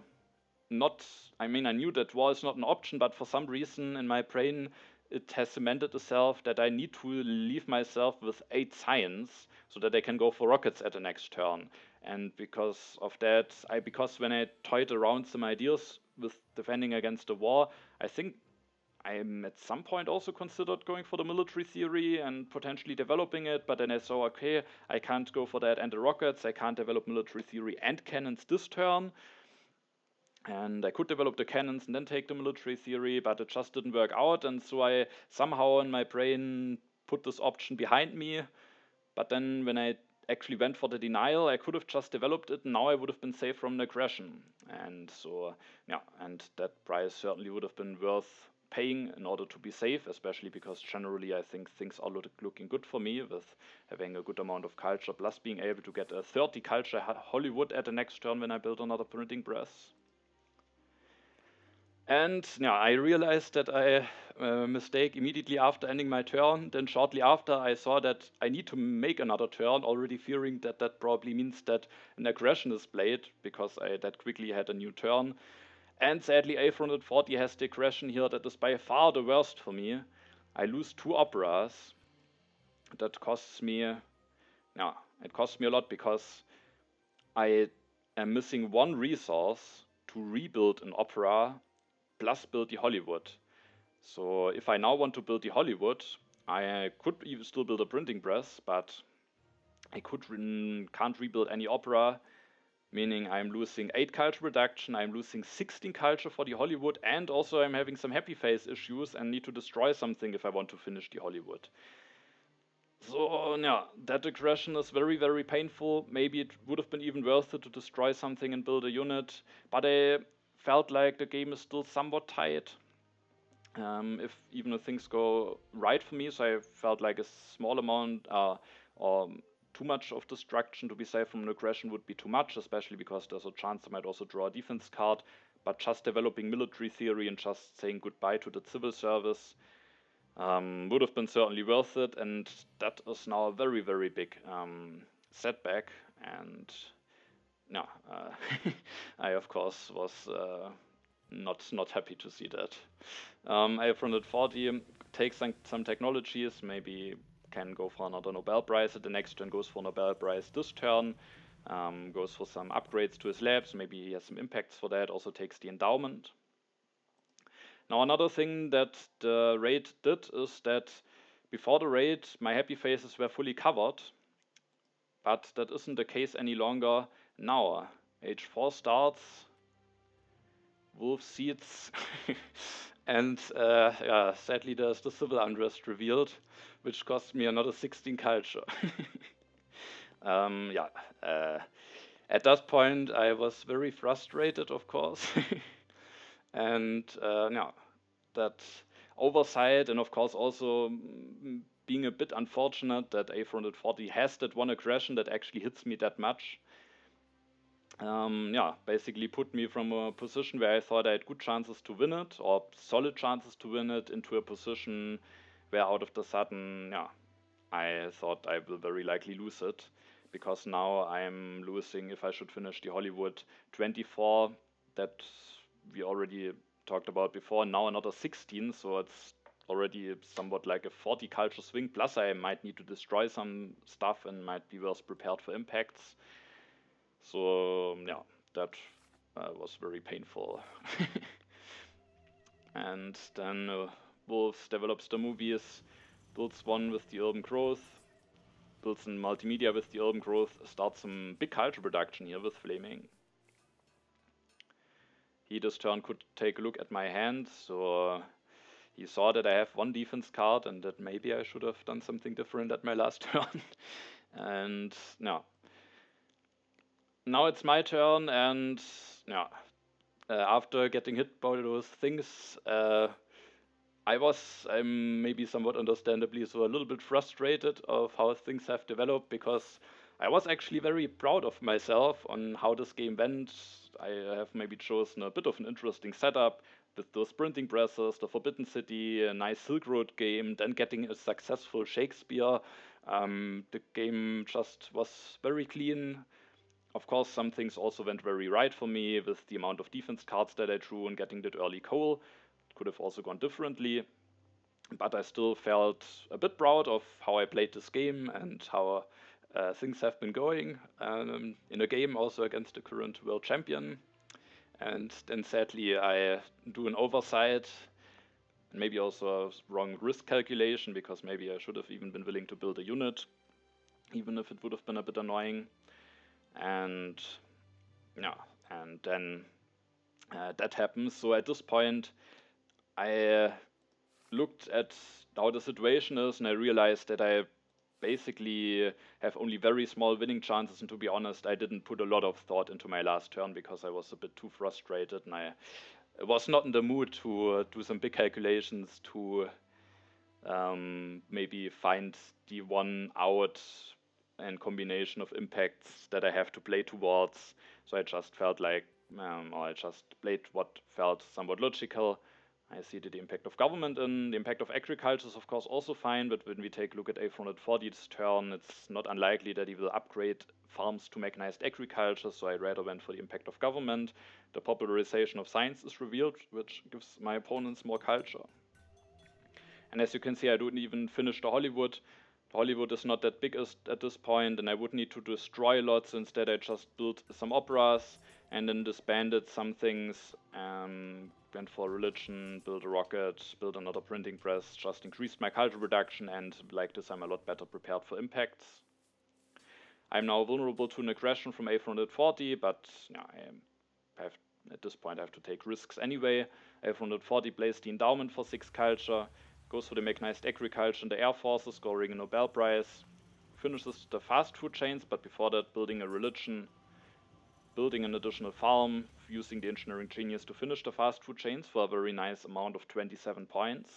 I knew that war is not an option, but for some reason in my brain it has cemented itself that I need to leave myself with 8 science so that I can go for rockets at the next turn. And because of that, because when I toyed around some ideas with defending against the war, I think I at some point also considered going for the military theory and potentially developing it, but then I saw, okay, I can't go for that and the rockets, I can't develop military theory and cannons this turn. And I could develop the cannons and then take the military theory, but it just didn't work out, and so I somehow in my brain put this option behind me. But then when I actually went for the denial, I could have just developed it, and now I would have been safe from an aggression. And so, yeah, and that price certainly would have been worth paying in order to be safe, especially because generally I think things are looking good for me with having a good amount of culture, plus being able to get a 30 culture Hollywood at the next turn when I build another printing press. And yeah, I realized that I mistake immediately after ending my turn. Then shortly after, I saw that I need to make another turn, already fearing that that probably means that an aggression is played because I that quickly had a new turn. And sadly, A440 has the aggression here that is by far the worst for me. I lose 2 operas. That costs me, yeah, it costs me a lot because I am missing 1 resource to rebuild an opera plus build the Hollywood. So if I now want to build the Hollywood, I could even still build a printing press, but I can't rebuild any opera, meaning I'm losing 8 culture reduction, I'm losing 16 culture for the Hollywood, and also I'm having some happy face issues and need to destroy something if I want to finish the Hollywood. So yeah, that aggression is very, very painful. Maybe it would have been even worth it to destroy something and build a unit, but I felt like the game is still somewhat tight. If even if things go right for me, so I felt like a small amount or too much of destruction to be safe from an aggression would be too much, especially because there's a chance I might also draw a defense card. But just developing military theory and just saying goodbye to the civil service would have been certainly worth it, and that is now a very, very big setback. And yeah, I of course was not happy to see that. A440 takes some technologies, maybe can go for another Nobel Prize at the next turn, goes for Nobel Prize this turn, goes for some upgrades to his labs, maybe he has some impacts for that, also takes the endowment. Now another thing that the raid did is that before the raid my happy faces were fully covered, but that isn't the case any longer now. H4 starts, wolf seeds, and yeah, sadly there's the civil unrest revealed, which cost me another 16 culture. Yeah, at that point I was very frustrated, of course, and yeah, that oversight, and of course also being a bit unfortunate that A440 has that one aggression that actually hits me that much. Yeah, basically put me from a position where I thought I had good chances to win it, or solid chances to win it, into a position where out of the sudden, yeah, I thought I will very likely lose it, because now I'm losing, if I should finish the Hollywood, 24 that we already talked about before, now another 16, so it's already somewhat like a 40 culture swing, plus I might need to destroy some stuff and might be worse prepared for impacts. So yeah, that was very painful. And then wolvs develops the movies, builds one with the urban growth, builds some multimedia with the urban growth, starts some big culture production here with flaming. He this turn could take a look at my hand, so he saw that I have 1 defense card and that maybe I should have done something different at my last turn. And no, now it's my turn, and yeah, after getting hit by those things, I was, maybe somewhat understandably, so a little bit frustrated of how things have developed, because I was actually very proud of myself on how this game went. I have maybe chosen a bit of an interesting setup with those printing presses, the Forbidden City, a nice Silk Road game, then getting a successful Shakespeare. The game just was very clean. Of course, some things also went very right for me with the amount of defense cards that I drew and getting that early coal. It could have also gone differently, but I still felt a bit proud of how I played this game and how things have been going in a game also against the current world champion. And then sadly I do an oversight, and maybe also a wrong risk calculation, because maybe I should have even been willing to build a unit, even if it would have been a bit annoying. And yeah, and then that happens. So at this point, I looked at how the situation is, and I realized that I basically have only very small winning chances. And to be honest, I didn't put a lot of thought into my last turn because I was a bit too frustrated, and I was not in the mood to do some big calculations to maybe find the one out and combination of impacts that I have to play towards. So I just felt like or I just played what felt somewhat logical. I see the impact of government in. The impact of agriculture is of course also fine, but when we take a look at A440's turn, it's not unlikely that he will upgrade farms to mechanized agriculture, so I rather went for the impact of government. The popularization of science is revealed, which gives my opponents more culture. And as you can see, I don't even finish the Hollywood. The Hollywood is not that big at this point, and I would need to destroy lots. Instead, I just built some operas and then disbanded some things. Went for religion, built a rocket, built another printing press, just increased my culture reduction, and like this, I'm a lot better prepared for impacts. I'm now vulnerable to an aggression from A440, but at this point I have to take risks anyway. A440 plays the endowment for 6 culture, goes for the mechanized agriculture and the air forces, scoring a Nobel Prize, finishes the fast food chains, but before that building a religion, building an additional farm, using the engineering genius to finish the fast food chains for a very nice amount of 27 points.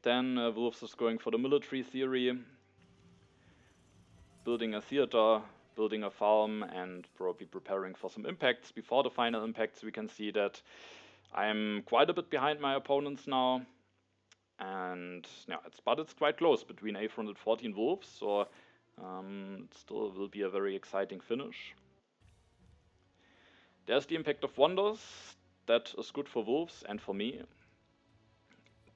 Then wolvs is going for the military theory, building a theater, building a farm, and probably preparing for some impacts. Before the final impacts, we can see that I'm quite a bit behind my opponents now, and yeah, it's quite close between A440 and wolvs, so it still will be a very exciting finish. There's the impact of wonders, that is good for wolvs and for me.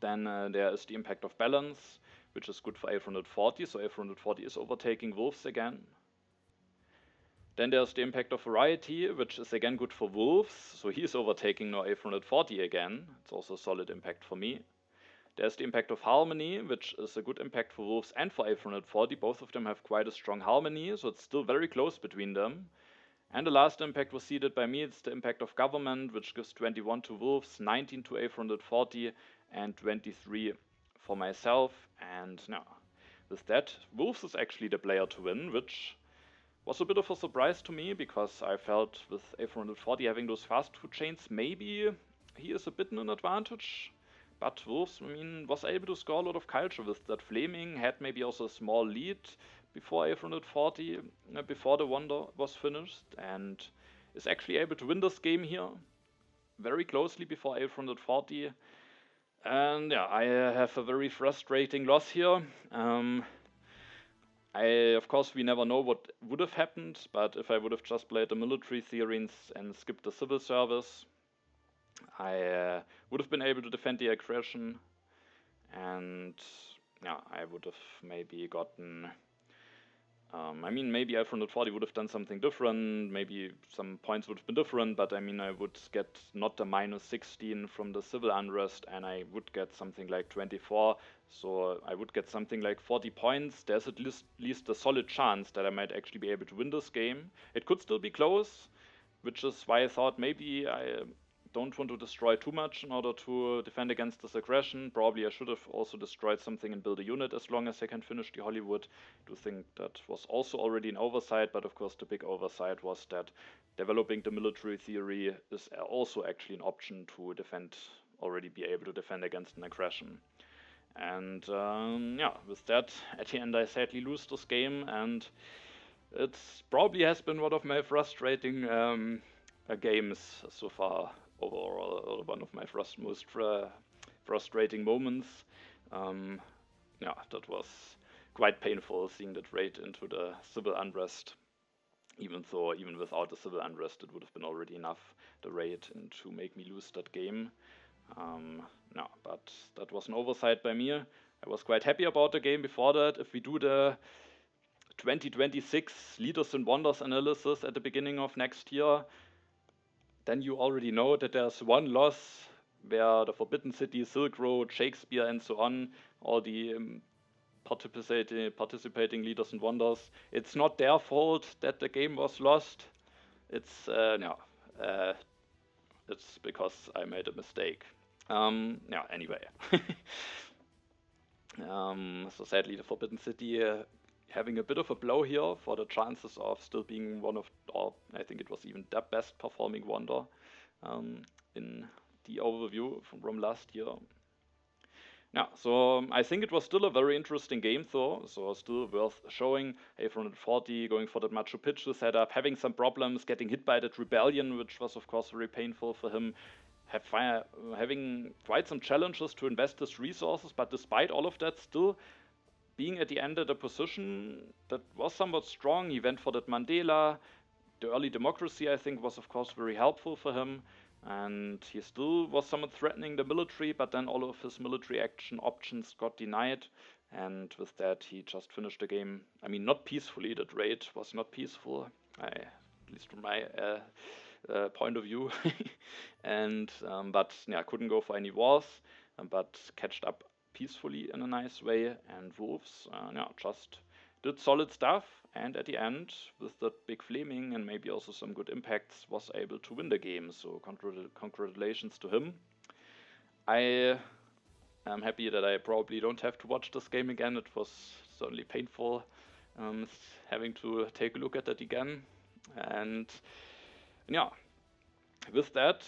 Then there is the impact of balance, which is good for A440, so A440 is overtaking wolvs again. Then there's the impact of variety, which is again good for wolvs, so he is overtaking now A440 again. It's also a solid impact for me. There's the impact of harmony, which is a good impact for wolvs and for A440. Both of them have quite a strong harmony, so it's still very close between them. And the last impact was seeded by me. It's the impact of government, which gives 21 to wolvs, 19 to A440, and 23 for myself. And now, with that, wolvs is actually the player to win, which was a bit of a surprise to me, because I felt with A440 having those fast food chains, maybe he is a bit in an advantage. But wolvs, was able to score a lot of culture with that. Flaming had maybe also a small lead before A440, before the wonder was finished, and is actually able to win this game here very closely before A440. And yeah, I have a very frustrating loss here. Of course, we never know what would have happened, but if I would have just played the military theories and skipped the civil service, I would have been able to defend the aggression, and yeah, I would have maybe gotten... maybe A440 would have done something different, maybe some points would have been different, but I would get not the minus 16 from the civil unrest, and I would get something like 24, so I would get something like 40 points. There's at least a solid chance that I might actually be able to win this game. It could still be close, which is why I thought maybe I don't want to destroy too much in order to defend against this aggression. Probably I should have also destroyed something and built a unit as long as I can finish the Hollywood. I do think that was also already an oversight, but of course the big oversight was that developing the military theory is also actually an option to defend, already be able to defend against an aggression. And yeah, with that, at the end I sadly lose this game, and it probably has been one of my frustrating games so far. Overall, one of my most frustrating moments. Yeah, that was quite painful, seeing that raid into the civil unrest. Even without the civil unrest, it would have been already enough, the raid, to make me lose that game. No, but that was an oversight by me. I was quite happy about the game before that. If we do the 2026 Leaders and Wonders analysis at the beginning of next year, then you already know that there's one loss where the Forbidden City, Silk Road, Shakespeare, and so on, all the participating Leaders and Wonders, it's not their fault that the game was lost. It's it's because I made a mistake. Yeah, anyway. So sadly, the Forbidden City having a bit of a blow here for the chances of still being one of, or I think it was even the best performing wonder in the overview from last year. Yeah, so I think it was still a very interesting game though, so still worth showing. A440 going for that Machu Picchu setup, having some problems, getting hit by that Rebellion, which was of course very painful for him. Having quite some challenges to invest his resources, but despite all of that, still being at the end at a position that was somewhat strong. He went for that Mandela. The early democracy, I think, was of course very helpful for him. And he still was somewhat threatening the military, but then all of his military action options got denied. And with that, he just finished the game. I mean, not peacefully. That raid was not peaceful, at least from my point of view. And but yeah, couldn't go for any wars, but catched up peacefully in a nice way. And wolvs, yeah, just did solid stuff, and at the end, with that big flaming and maybe also some good impacts, was able to win the game. So congratulations to him. I am happy that I probably don't have to watch this game again. It was certainly painful having to take a look at that again. And yeah, with that,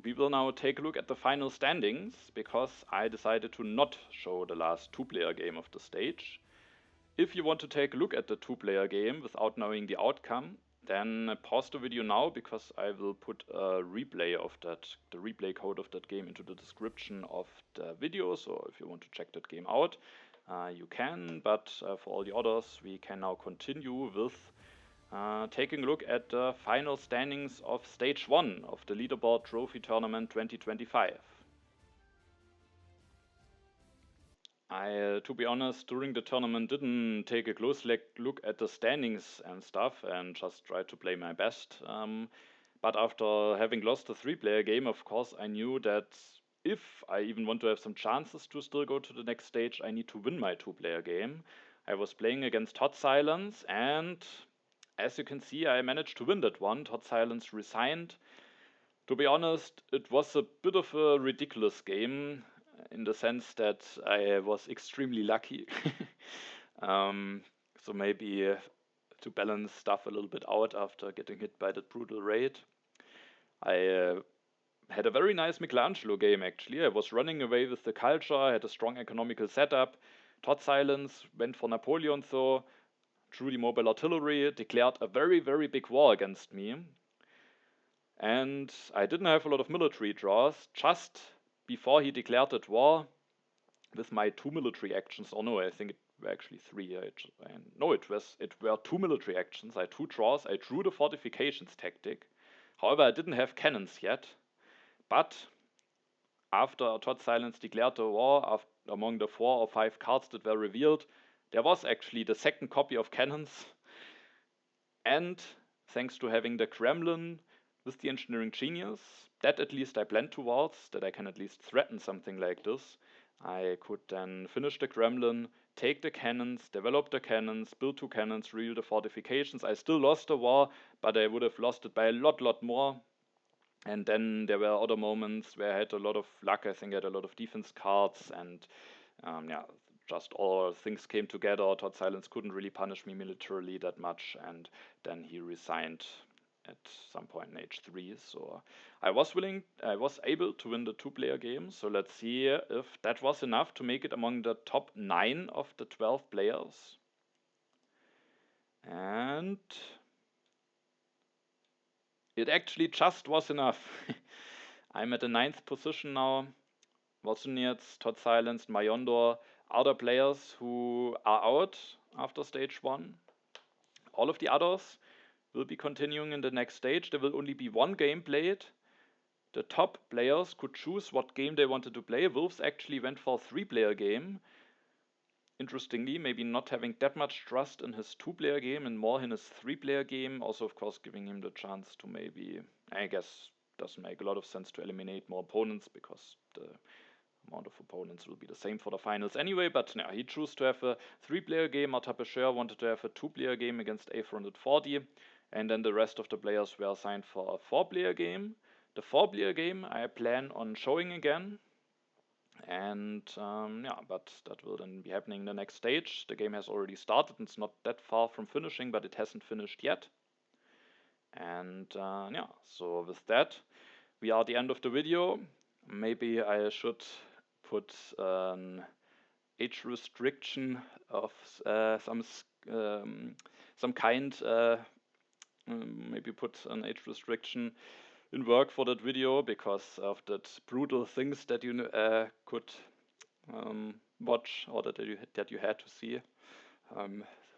we will now take a look at the final standings, because I decided to not show the last two-player game of the stage. If you want to take a look at the two-player game without knowing the outcome, then pause the video now, because I will put a replay of that, the replay code of that game, into the description of the video. So if you want to check that game out, you can. But for all the others, we can now continue with taking a look at the final standings of Stage 1 of the Leaderboard Trophy Tournament 2025. I, to be honest, during the tournament didn't take a close look at the standings and stuff, and just tried to play my best. But after having lost the three-player game, of course, I knew that if I even want to have some chances to still go to the next stage, I need to win my two-player game. I was playing against totsilence, and as you can see, I managed to win that one. totsilence resigned. To be honest, it was a bit of a ridiculous game, in the sense that I was extremely lucky. So maybe to balance stuff a little bit out after getting hit by that brutal raid, I had a very nice Michelangelo game actually. I was running away with the culture, I had a strong economical setup. totsilence went for Napoleon though, truly mobile artillery, declared a very, very big war against me. And I didn't have a lot of military draws. Just before he declared that war, with my two military actions, or no, I think it were actually three. No, it were two military actions. I had two draws. I drew the fortifications tactic. However, I didn't have cannons yet. But after totsilence declared the war, among the 4 or 5 cards that were revealed, there was actually the second copy of cannons. And thanks to having the Kremlin with the engineering genius, that at least I planned towards, that I can at least threaten something like this, I could then finish the Kremlin, take the cannons, develop the cannons, build 2 cannons, rebuild the fortifications. I still lost the war, but I would have lost it by a lot more. And then there were other moments where I had a lot of luck. I think I had a lot of defense cards, and yeah, just all things came together. totsilence couldn't really punish me militarily that much, and then he resigned at some point in H3. So I was able to win the two-player game. So let's see if that was enough to make it among the top 9 of the 12 players. And it actually just was enough. I'm at the 9th position now. Wozniacki, totsilence, Mayondor, other players who are out after stage 1. All of the others will be continuing in the next stage. There will only be one game played. The top players could choose what game they wanted to play. wolvs actually went for a 3-player game. Interestingly, maybe not having that much trust in his 2-player game and more in his 3-player game. Also, of course, giving him the chance to maybe, I guess, doesn't make a lot of sense to eliminate more opponents, because the amount of opponents will be the same for the finals anyway. But no, he chose to have a 3-player game. Marta Pescher wanted to have a 2-player game against A440. And then the rest of the players were assigned for a 4-player game. The 4-player game I plan on showing again. And yeah, but that will then be happening in the next stage. The game has already started. It's not that far from finishing, but it hasn't finished yet. And yeah, so with that, we are at the end of the video. Maybe I should put an age restriction of some kind. Maybe put an age restriction in work for that video because of that brutal things that you could watch, or that you had to see.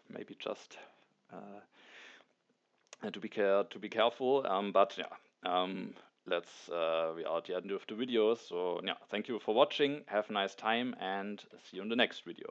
Maybe just to be careful. But yeah, we are at the end of the video. So yeah, thank you for watching. Have a nice time and see you in the next video.